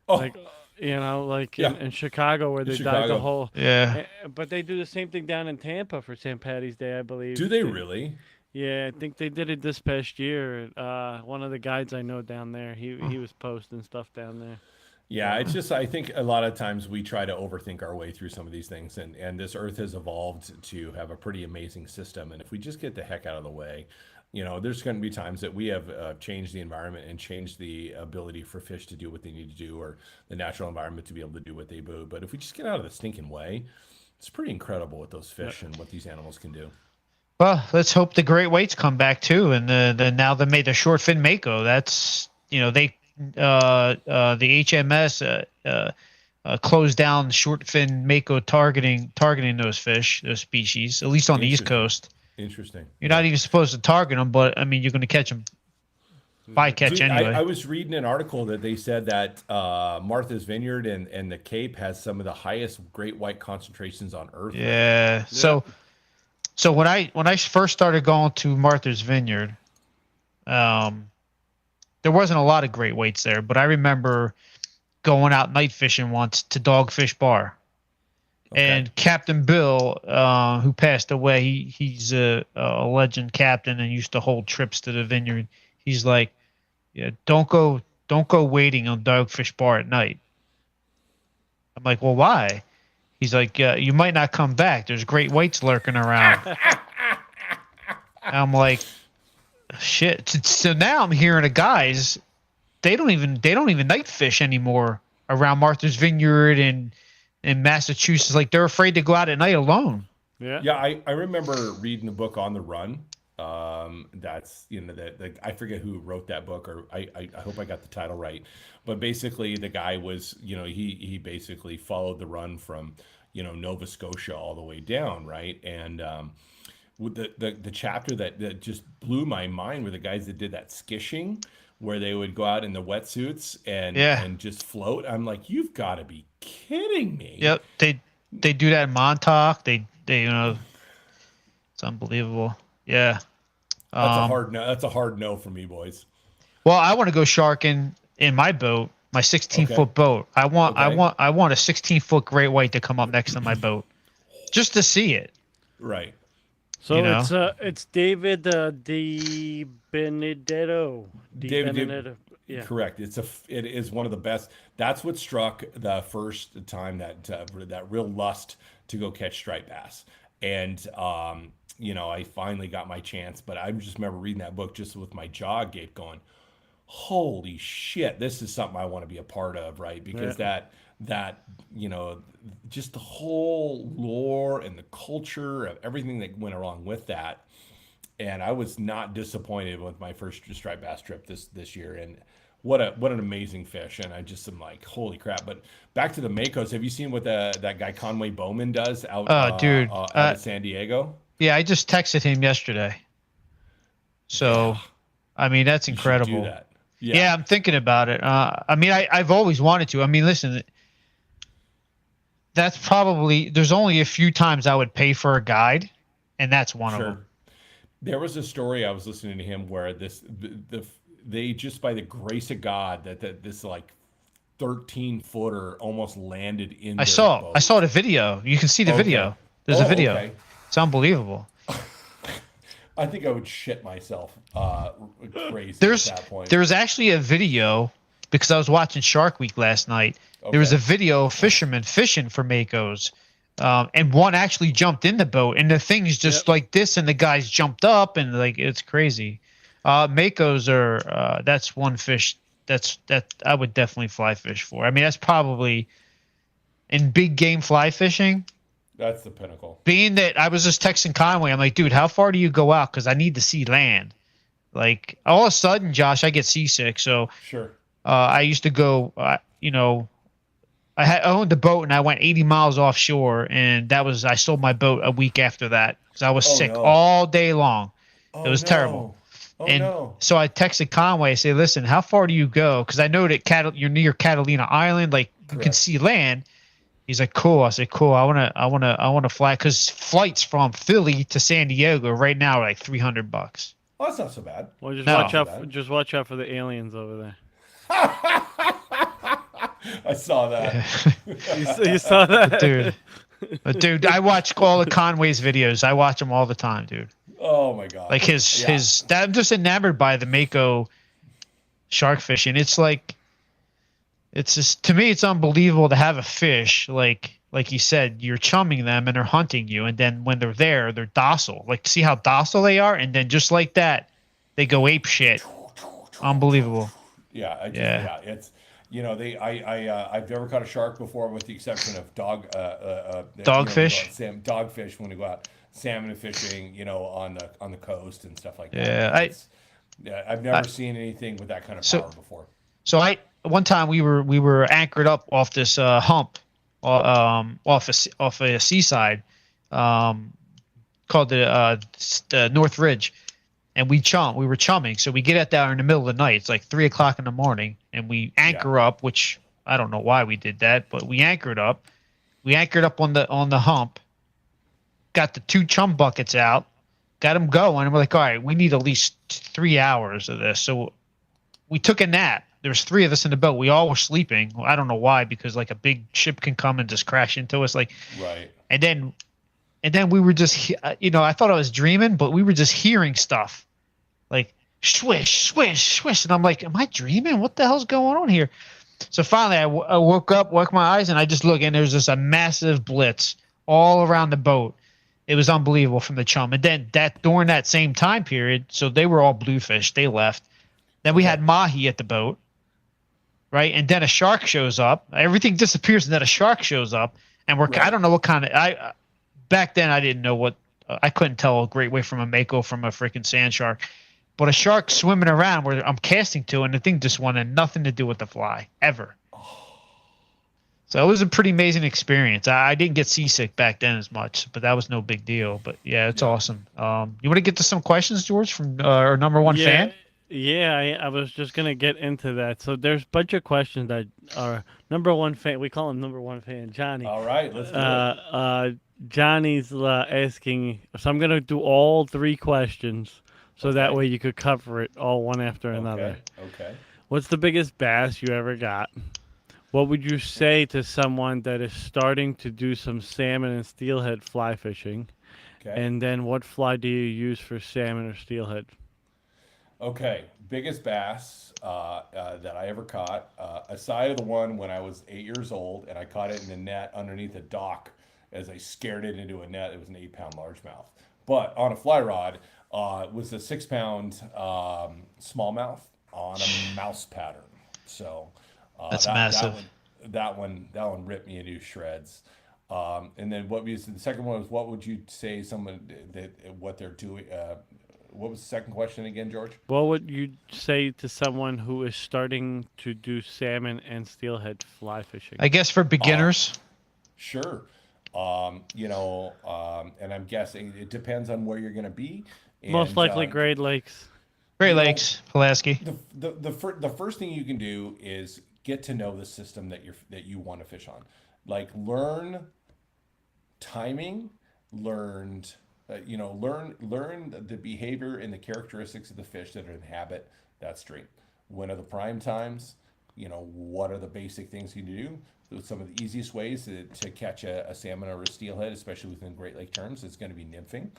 Oh. In Chicago where they dyed the whole. Yeah. But they do the same thing down in Tampa for St. Patty's Day, I believe. Do they really? Yeah, I think they did it this past year. One of the guides I know down there, he was posting stuff down there. Yeah, it's just, I think a lot of times we try to overthink our way through some of these things, and this earth has evolved to have a pretty amazing system. And if we just get the heck out of the way, there's going to be times that we have changed the environment and changed the ability for fish to do what they need to do, or the natural environment to be able to do what they do. But if we just get out of the stinking way, it's pretty incredible what those fish and what these animals can do. Well, let's hope the great whites come back too, and now they made the short fin mako. That's the HMS closed down short fin mako targeting those fish, those species, at least on the East Coast. Interesting. You're not even supposed to target them, but I mean, you're going to catch them. Bycatch anyway. I was reading an article that they said that Martha's Vineyard and the Cape has some of the highest great white concentrations on Earth. Yeah. So when I first started going to Martha's Vineyard, there wasn't a lot of great whites there, but I remember going out night fishing once to Dogfish Bar. Okay. And Captain Bill, who passed away, he's a legend captain and used to hold trips to the vineyard. He's like, yeah, don't go waiting on Dogfish Bar at night. I'm like, well, why? He's like, you might not come back. There's great whites lurking around. I'm like, shit. So now I'm hearing of guys, they don't even night fish anymore around Martha's Vineyard and in Massachusetts. Like, they're afraid to go out at night alone. Yeah. I remember reading the book On the Run That's I forget who wrote that book, or I hope I got the title right, but basically the guy was, he basically followed the run from, Nova Scotia all the way down, right? And with the chapter that just blew my mind were the guys that did that skishing, where they would go out in the wetsuits Yeah. and just float. I'm like, you've got to be kidding me. Yep. They do that in Montauk. They it's unbelievable. Yeah. That's a hard no. That's a hard no for me, boys. Well, I want to go sharking in my boat, my 16-foot boat. I want a 16-foot great white to come up next to my boat, just to see it. Right. So it's David Di Benedetto. David, yeah. Correct. It is one of the best. That's what struck the first time that real lust to go catch striped bass. And I finally got my chance, but I just remember reading that book just with my jaw agape going, holy shit, this is something I want to be a part of, right? Because that just the whole lore and the culture of everything that went along with that. And I was not disappointed with my first striped bass trip this year. And what an amazing fish. And I just am like, holy crap. But back to the Makos, have you seen what that guy Conway Bowman does out of San Diego? Yeah, I just texted him yesterday. So, I mean, that's incredible. You should do that. Yeah, I'm thinking about it. I mean, I've always wanted to. I mean, listen, that's probably, there's only a few times I would pay for a guide, and that's one of them. There was a story I was listening to him where they just by the grace of God that this like 13-footer almost landed in. I saw the video. You can see the video. There's a video. Okay. It's unbelievable. I think I would shit myself crazy at that point. There's actually a video because I was watching Shark Week last night. Okay. There was a video of fishermen fishing for Makos. And one actually jumped in the boat, and the thing's just like this, and the guys jumped up, and like it's crazy. Makos are that's one fish that I would definitely fly fish for. I mean, that's probably in big game fly fishing. That's the pinnacle. Being that I was just texting Conway, I'm like, dude, how far do you go out? Because I need to see land. Like all of a sudden, Josh, I get seasick. So sure. I used to go, I owned a boat and I went 80 miles offshore, and I sold my boat a week after that because I was sick all day long. It was terrible. So I texted Conway, I say, listen, how far do you go? Because I know that you're near Catalina Island, like you can see land. He's like, cool. I said, cool. I want to fly because flights from Philly to San Diego right now are like $300. Oh, that's not so bad. Well, just watch out for the aliens over there. I saw that. You saw that, dude. I watch all of Conway's videos. I watch them all the time, dude. Oh my god. Like his. I'm just enamored by the Mako shark fishing. It's like, it's just, to me, it's unbelievable to have a fish like you said, you're chumming them and they're hunting you, and then when they're there, they're docile. Like, see how docile they are, and then just like that, they go ape shit. Unbelievable. Yeah, it's. I've never caught a shark before, with the exception of dogfish. Dogfish when we go out salmon fishing, on the coast and stuff like that. I've never seen anything with that kind of power before. So one time we were anchored up off this hump, off a seaside, called the North Ridge. And we were chumming. So we get out there in the middle of the night. It's like 3:00 in the morning, and we anchor up, which I don't know why we did that, but we anchored up. We anchored up on the hump, got the 2 chum buckets out, got them going, and we're like, all right, we need at least 3 hours of this. So we took a nap. There was 3 of us in the boat. We all were sleeping. I don't know why, because like a big ship can come and just crash into us, like. Right. And then we were just, I thought I was dreaming, but we were just hearing stuff like swish, swish, swish. And I'm like, am I dreaming? What the hell's going on here? So finally I woke my eyes, and I just look, and there's just a massive blitz all around the boat. It was unbelievable from the chum. And then during that same time period, so they were all bluefish. They left. Then we had mahi at the boat, right? And then a shark shows up. Everything disappears, and then a shark shows up. And I don't know what kind of, back then I didn't know what I couldn't tell a great way from a mako from a freaking sand shark. But a shark swimming around where I'm casting to, and the thing just wanted nothing to do with the fly ever. So it was a pretty amazing experience. I didn't get seasick back then as much, but that was no big deal. But yeah, it's awesome. You want to get to some questions, George, from our number one fan? Yeah, I was just gonna get into that. So there's a bunch of questions that are number one fan. We call him number one fan, Johnny. All right, let's do it. Johnny's asking. So I'm gonna do all three questions, so that way you could cover it all one after another. Okay. What's the biggest bass you ever got? What would you say to someone that is starting to do some salmon and steelhead fly fishing? Okay. And then what fly do you use for salmon or steelhead? Okay, biggest bass that I ever caught, aside of the one when I was 8 years old and I caught it in the net underneath a dock as I scared it into a net. It was an 8-pound largemouth. But on a fly rod, it was a 6-pound smallmouth on a mouse pattern. So That's massive. That one ripped me into shreds. And then the second one was, what would you say what they're doing? What was the second question again, George? What would you say to someone who is starting to do salmon and steelhead fly fishing? I guess for beginners. Sure. And I'm guessing it depends on where you're going to be. And, Most likely Great Lakes. Great Lakes, Pulaski. The first thing you can do is get to know the system that you want to fish on. Like learn timing, learn the behavior and the characteristics of the fish that inhabit that stream. When are the prime times? What are the basic things you can do? Some of the easiest ways to catch a salmon or a steelhead, especially within Great Lake terms, is going to be nymphing,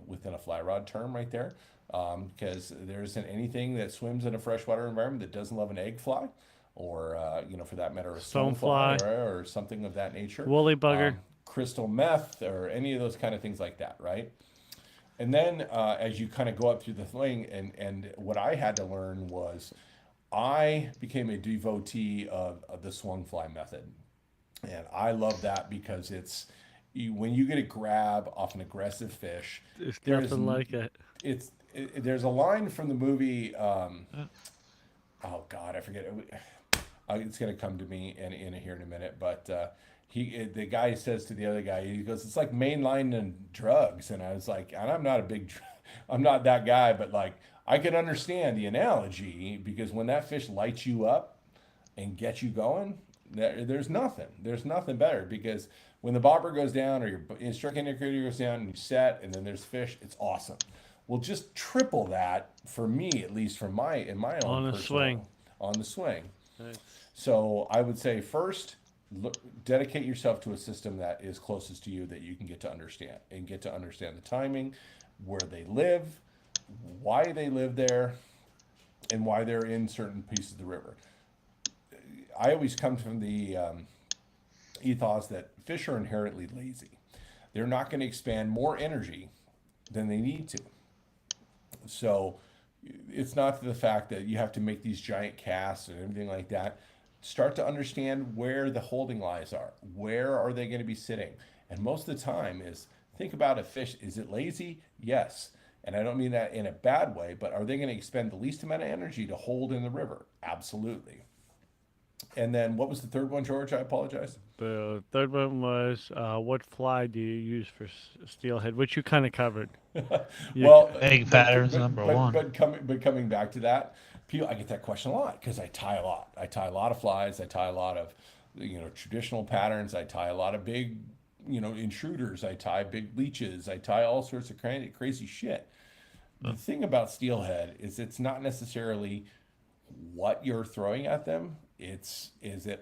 within a fly rod term right there. Because there isn't anything that swims in a freshwater environment that doesn't love an egg fly, or for that matter, a stonefly or something of that nature. Woolly bugger. Crystal meth, or any of those kind of things like that, right? And then as you kind of go up through the thing, and what I had to learn was I became a devotee of the swung fly method. And I love that because when you get a grab off an aggressive fish, there's nothing like it. There's a line from the movie, oh God, I forget it. It's going to come to me here in a minute, but the guy says to the other guy, he goes, it's like mainlining drugs. And I was like, and I'm not that guy, but like, I can understand the analogy, because when that fish lights you up and gets you going, there's nothing better, because when the bobber goes down or your striking indicator goes down and you set and then there's fish, it's awesome. Well, just triple that for me, at least in my own on the swing. Nice. So I would say first, dedicate yourself to a system that is closest to you that you can get to understand the timing, where they live, why they live there, and why they're in certain pieces of the river. I always come from the ethos that fish are inherently lazy. They're not going to expand more energy than they need to. So it's not the fact that you have to make these giant casts and everything like that. Start to understand where the holding lies are. Where are they going to be sitting? And most of the time think about a fish. Is it lazy? Yes. And I don't mean that in a bad way, but are they going to expend the least amount of energy to hold in the river? Absolutely. And then what was the third one, George? I apologize. The third one was, what fly do you use for steelhead, which you kind of covered. Well, egg patterns number one. But coming back to that, I get that question a lot because I tie a lot. I tie a lot of flies. I tie a lot of traditional patterns. I tie a lot of big intruders. I tie big leeches. I tie all sorts of crazy shit. The thing about steelhead is it's not necessarily what you're throwing at them.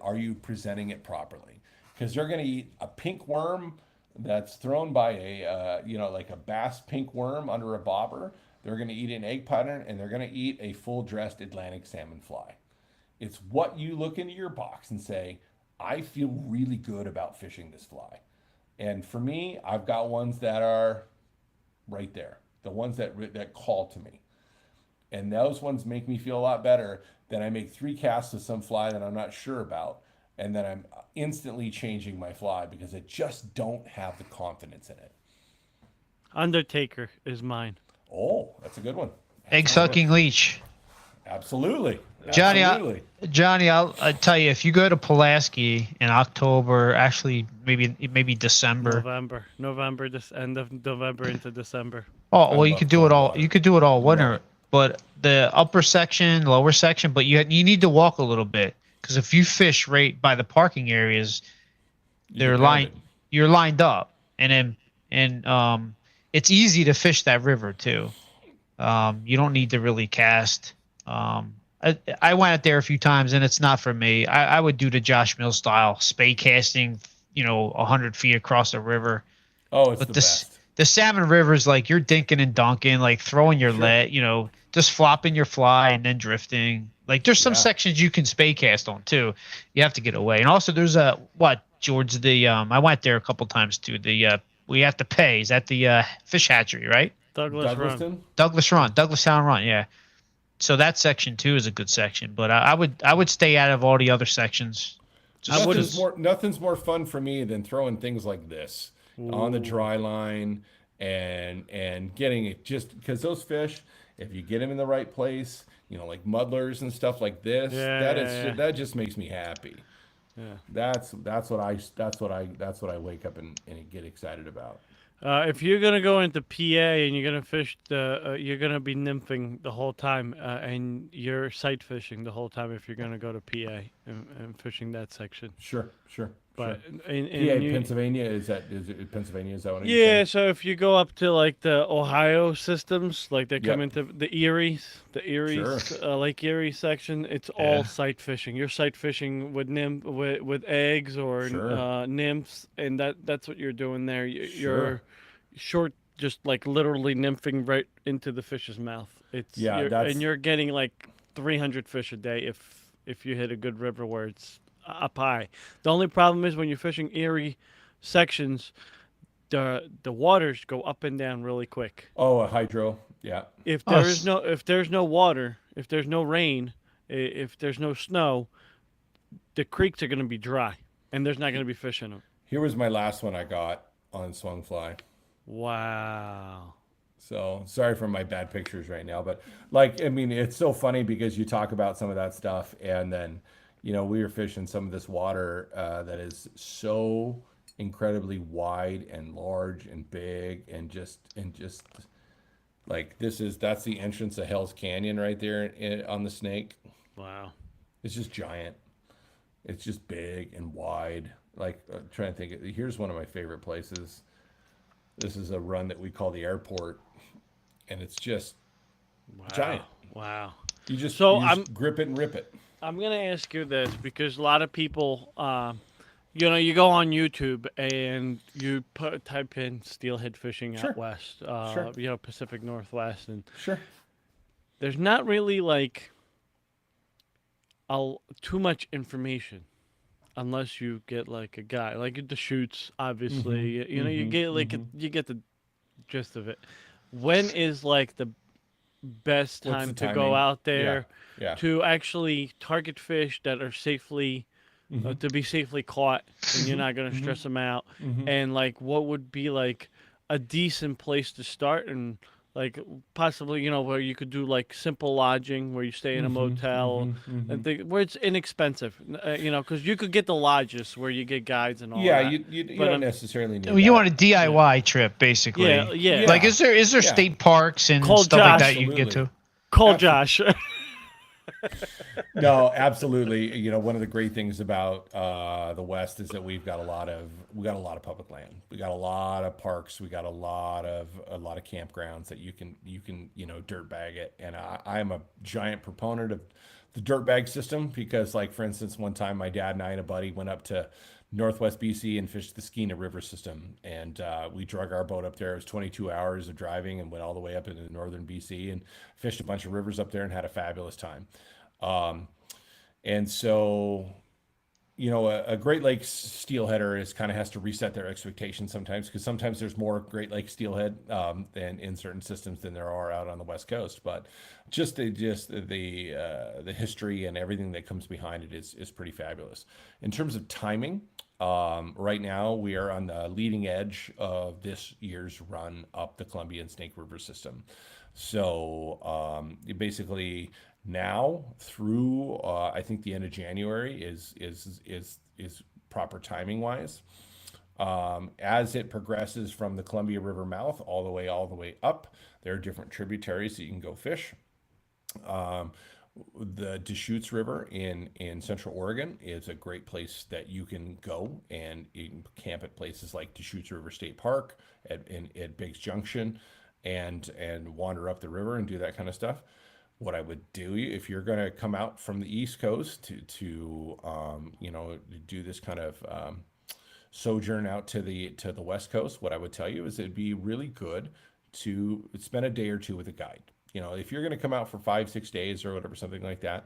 Are you presenting it properly? Because they're going to eat a pink worm that's thrown by like a bass pink worm under a bobber. They're going to eat an egg pattern, and they're going to eat a full-dressed Atlantic salmon fly. It's what you look into your box and say, I feel really good about fishing this fly. And for me, I've got ones that are right there, the ones that call to me. And those ones make me feel a lot better than I make 3 casts of some fly that I'm not sure about, and then I'm instantly changing my fly because I just don't have the confidence in it. Undertaker is mine. Oh, that's a good one. Egg sucking leech. Absolutely. Johnny, Absolutely. I'll tell you, if you go to Pulaski in October, actually maybe December. November, this end of November into December. Oh I well, you love could do it cold all. water. You could do it all Love winter, it. but the upper section, lower section, but you need to walk a little bit because if you fish right by the parking areas, You they're get lined. pounded. You're lined up, and it's easy to fish that river too. You don't need to really cast. I went out there a few times, and it's not for me. I would do the Josh Mill style spay casting, 100 feet across the river. Oh, it's But the this best. the salmon river is like you're dinking and dunking, like throwing your Sure. let, just flopping your fly and then drifting. Like there's some Yeah. sections you can spay cast on too. You have to get away. And also there's a what George I went there a couple times too. We have to pay. Is that the fish hatchery, right? Douglas Run. Douglaston? Douglas Sound Run, yeah. So that section too is a good section, but I would stay out of all the other sections. I wouldn't- Nothing's more fun for me than throwing things like this on the Ooh. dry line and getting it, just because those fish, if you get them in the right place, like muddlers and stuff like this, Yeah. that just makes me happy. Yeah. That's what I wake up and get excited about. If you're gonna go into PA and you're gonna fish you're gonna be nymphing the whole time, and you're sight fishing the whole time if you're gonna go to PA and fishing that section. Sure. But Sure. in PA, New- Pennsylvania, is it Pennsylvania? Is that what you're yeah, saying? so if you go up to like the Ohio systems, like they come Yep. into the Erie's, Lake Erie section, it's all Yeah. sight fishing. You're sight fishing with with eggs or Sure. nymphs, and that's what you're doing there. Sure. You're short, just like literally nymphing right into the fish's mouth. Yeah, and you're getting like 300 fish a day if you hit a good river where it's up high. The only problem is when you're fishing Erie sections, the waters go up and down really quick. Oh, a hydro. Yeah. If Oh, there's no water, if there's no rain, if there's no snow, the creeks are going to be dry, and there's not going to be fish in them. Here was my last one I got on Swung Fly. Wow. So sorry for my bad pictures right now, but it's so funny because you talk about some of that stuff, and then, we were fishing some of this water that is so incredibly wide and large and big and just like that's the entrance of Hell's Canyon right there on the Snake. Wow. It's just giant. It's just big and wide. Like, trying to think. Here's one of my favorite places. This is a run that we call the airport, and it's just Wow. giant. Wow. You just, So you just grip it and rip it. I'm gonna ask you this because a lot of people, you go on YouTube and you type in steelhead fishing Sure. out west, Sure. Pacific Northwest, and Sure. there's not really like too much information unless you get like a guy like the shoots. Obviously, you get like you get the gist of it. When is like the best What's time the to go timing? out there Yeah. to actually target fish that are safely to be safely caught and you're not going to stress them out, and like what would be like a decent place to start, and like possibly where you could do like simple lodging where you stay in a motel and where it's inexpensive, because you could get the lodges where you get guides and all Yeah, that. you But, don't necessarily need you that. want a DIY trip, basically. Yeah. Like, is there Yeah. state parks and Call stuff like Josh. that you can get to? Call Absolutely. Josh. No, absolutely. One of the great things about the West is that we got a lot of public land. We got a lot of parks. We got a lot of campgrounds that you can dirt bag it. And I am a giant proponent of the dirt bag system because, like, for instance, one time my dad and I and a buddy went up to Northwest BC and fished the Skeena River system, and we drug our boat up there. It was 22 hours of driving and went all the way up into northern BC and fished a bunch of rivers up there and had a fabulous time. And so, a Great Lakes steelheader has to reset their expectations sometimes, because sometimes there's more Great Lakes steelhead than in certain systems than there are out on the West Coast. But just the history and everything that comes behind it is pretty fabulous. In terms of timing, Right now, we are on the leading edge of this year's run up the Columbia and Snake River system. So basically, now through I think the end of January is proper timing wise. As it progresses from the Columbia River mouth all the way up, there are different tributaries that you can go fish. Um, the Deschutes River in Central Oregon is a great place that you can go and you can camp at places like Deschutes River State Park at Biggs Junction, and wander up the river and do that kind of stuff. What I would do if you're going to come out from the East Coast to do this kind of sojourn out to the West Coast, what I would tell you is it'd be really good to spend a day or two with a guide. If you're going to come out for 5, 6 days or whatever, something like that.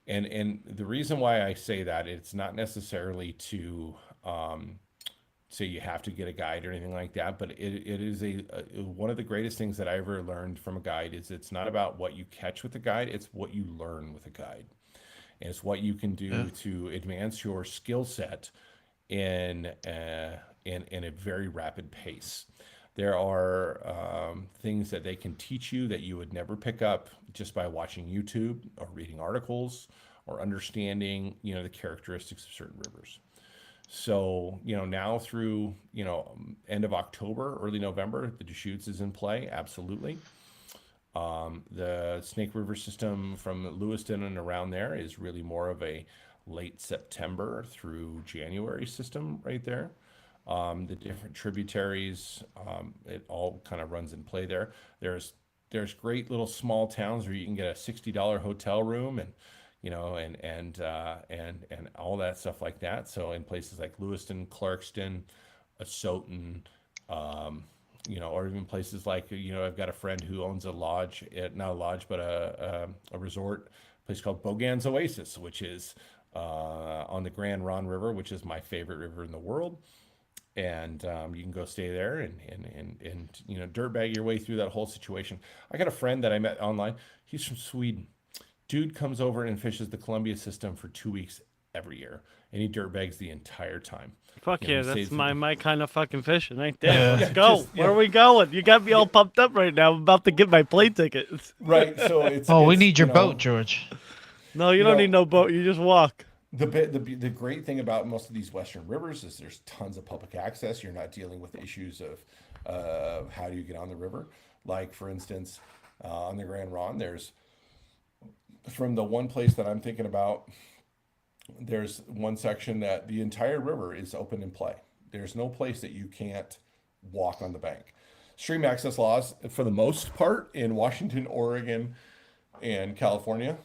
And the reason why I say that, it's not necessarily to say you have to get a guide or anything like that, but it is one of the greatest things that I ever learned from a guide is it's not about what you catch with a guide, it's what you learn with a guide. And it's what you can do to advance your skill set in a very rapid pace. There are things that they can teach you that you would never pick up just by watching YouTube or reading articles or understanding, the characteristics of certain rivers. So, now through, end of October, early November, the Deschutes is in play. Absolutely. The Snake River system from Lewiston and around there is really more of a late September through January system right there. The different tributaries, it all kind of runs in play there. There's great little small towns where you can get a $60 hotel room and all that stuff like that. So in places like Lewiston, Clarkston, Asotin, or even places like I've got a friend who owns a lodge, not a lodge, but a resort place called Bogan's Oasis, which is on the Grand Ronde River, which is my favorite river in the world. And you can go stay there and dirtbag your way through that whole situation. I got a friend that I met online. He's from Sweden. Dude comes over and fishes the Columbia system for 2 weeks every year, and he dirtbags the entire time. Fuck yeah, that's saves my kind of fucking fishing right there. Yeah. Let's go. Where are we going? You got me all pumped up right now. I'm about to get my plane tickets. Right. So it's we it's, need your you know, boat, George. No, you don't need no boat. You just walk. The great thing about most of these Western rivers is there's tons of public access. You're not dealing with issues of how do you get on the river. Like, for instance, on the Grand Ronde, there's, from the one place that I'm thinking about, there's one section that the entire river is open in play. There's no place that you can't walk on the bank. Stream access laws, for the most part, in Washington, Oregon, and California,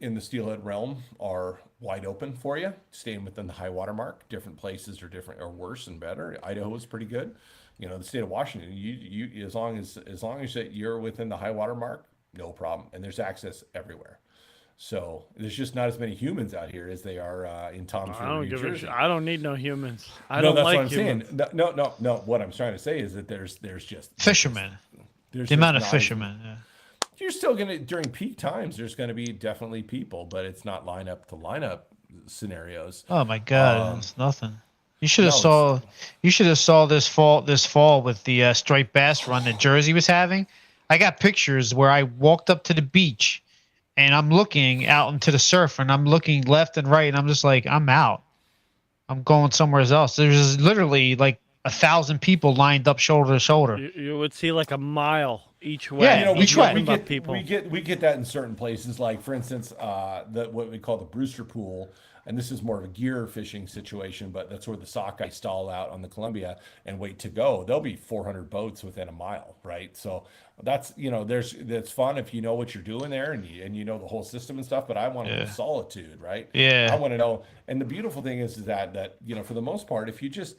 in the steelhead realm, are wide open for you, staying within the high water mark. Different places are different, or worse and better. Idaho is pretty good. The state of Washington, you as long as that you're within the high water mark, no problem. And there's access everywhere. So there's just not as many humans out here as they are in Tom's River, New Jersey. I don't need no humans. I No, don't that's like what I'm humans. saying. No. What I'm trying to say is that there's just Fishermen. There's The just amount of not- fishermen. Yeah. You're still gonna, during peak times, there's gonna be definitely people, but it's not lineup scenarios. Oh my God, it's nothing. You should have No, saw this fall with the striped bass run that Jersey was having. I got pictures where I walked up to the beach, and I'm looking out into the surf, and I'm looking left and right, and I'm just like, I'm out. I'm going somewhere else. There's literally like 1,000 people lined up shoulder to shoulder. You would see like a mile each way. Yeah, we each way. we get that in certain places, like for instance, what we call the Brewster Pool, and this is more of a gear fishing situation, but that's where the sockeye stall out on the Columbia and wait to go. There'll be 400 boats within a mile, right? So that's that's fun if you know what you're doing there and you know the whole system and stuff. But I want to know solitude, right? Yeah. I want to know. And the beautiful thing is that for the most part, if you just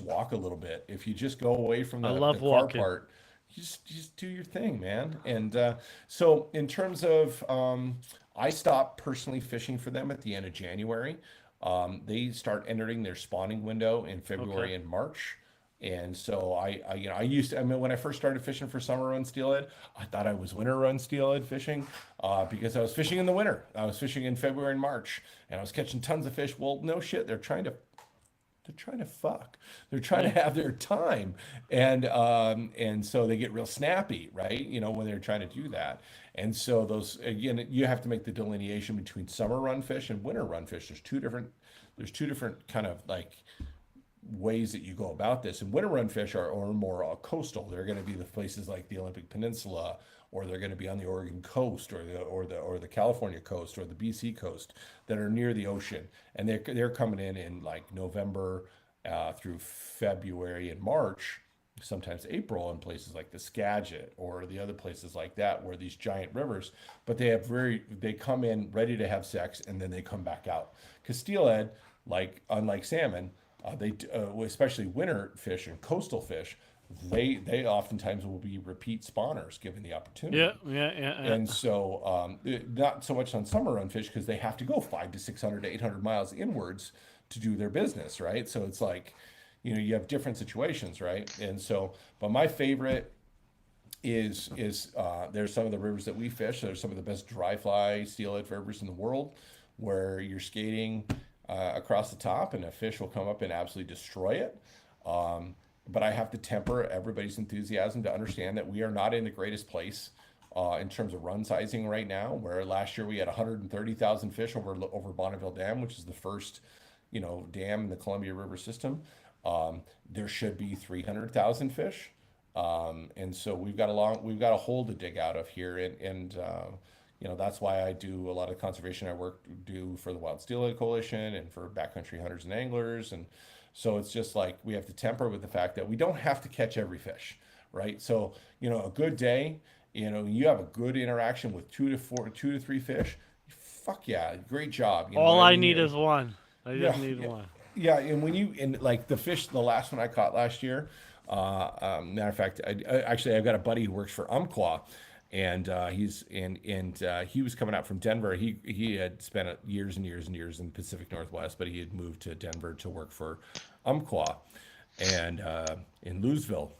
walk a little bit, if you just go away from the car walking. part. You just do your thing, man. And so in terms of, I stopped personally fishing for them at the end of January. They start entering their spawning window in February and March. And so I used to, I mean, when I first started fishing for summer run steelhead, I thought I was winter run steelhead fishing, because I was fishing in the winter. I was fishing in February and March, and I was catching tons of fish. Well, no shit, they're trying to fuck. They're trying to have their time, and so they get real snappy, right? When they're trying to do that. And so those, again, you have to make the delineation between summer run fish and winter run fish. There's two different kind of like ways that you go about this. And winter run fish are more coastal. They're going to be the places like the Olympic Peninsula, or they're going to be on the Oregon coast, or the California coast, or the BC coast, that are near the ocean, and they're coming in like November, through February and March, sometimes April, in places like the Skagit or the other places like that, where these giant rivers, but they come in ready to have sex, and then they come back out. Because steelhead, like unlike salmon, especially winter fish and coastal fish, they oftentimes will be repeat spawners given the opportunity. Yeah. And so, not so much on summer run fish, because they have to go 500 to 600 to 800 miles inwards to do their business, right? So it's like, you have different situations, right? And so, but my favorite is there's some of the rivers that we fish. There's some of the best dry fly steelhead rivers in the world, where you're skating across the top, and a fish will come up and absolutely destroy it. But I have to temper everybody's enthusiasm to understand that we are not in the greatest place in terms of run sizing right now. Where last year we had 130,000 fish over Bonneville Dam, which is the first, dam in the Columbia River system. There should be 300,000 fish, and so we've got a hole to dig out of here, and that's why I do a lot of conservation do for the Wild Steelhead Coalition and for backcountry hunters and anglers. And so it's just like, we have to temper with the fact that we don't have to catch every fish, right? So, a good day, you have a good interaction with two to three fish. Fuck yeah, great job. All I need is one. I just need one. Yeah, and like the last one I caught last year. Matter of fact, I've got a buddy who works for Umpqua, and he was coming out from Denver. He had spent years and years and years in the Pacific Northwest, but he had moved to Denver to work for Umpqua, and in Louisville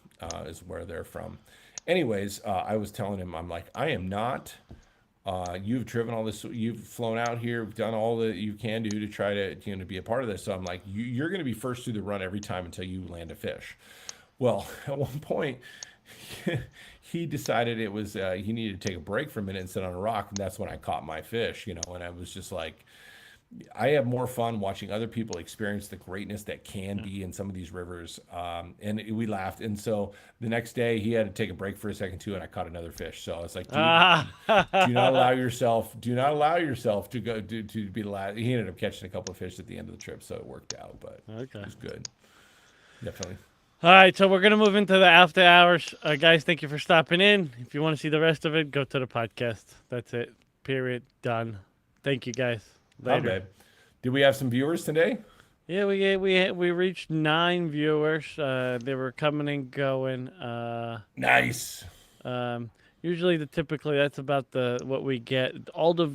is where they're from. Anyways, I was telling him, I'm like, I am not. You've driven all this, you've flown out here, done all that you can do to try to be a part of this. So I'm like, you're going to be first through the run every time until you land a fish. Well, at one point, he decided it was he needed to take a break for a minute and sit on a rock, and that's when I caught my fish. And I was just like, I have more fun watching other people experience the greatness that can be in some of these rivers. And we laughed. And so the next day he had to take a break for a second too, and I caught another fish. So I was like, do not allow yourself to go to be the last. He ended up catching a couple of fish at the end of the trip, so it worked out. But it was good, definitely. All right, so we're going to move into the after hours. Guys, thank you for stopping in. If you want to see the rest of it, go to the podcast. That's it. Period. Done. Thank you, guys. Later. Babe. Did we have some viewers today? Yeah, we reached 9 viewers. They were coming and going. Nice. Usually, typically that's about what we get. All the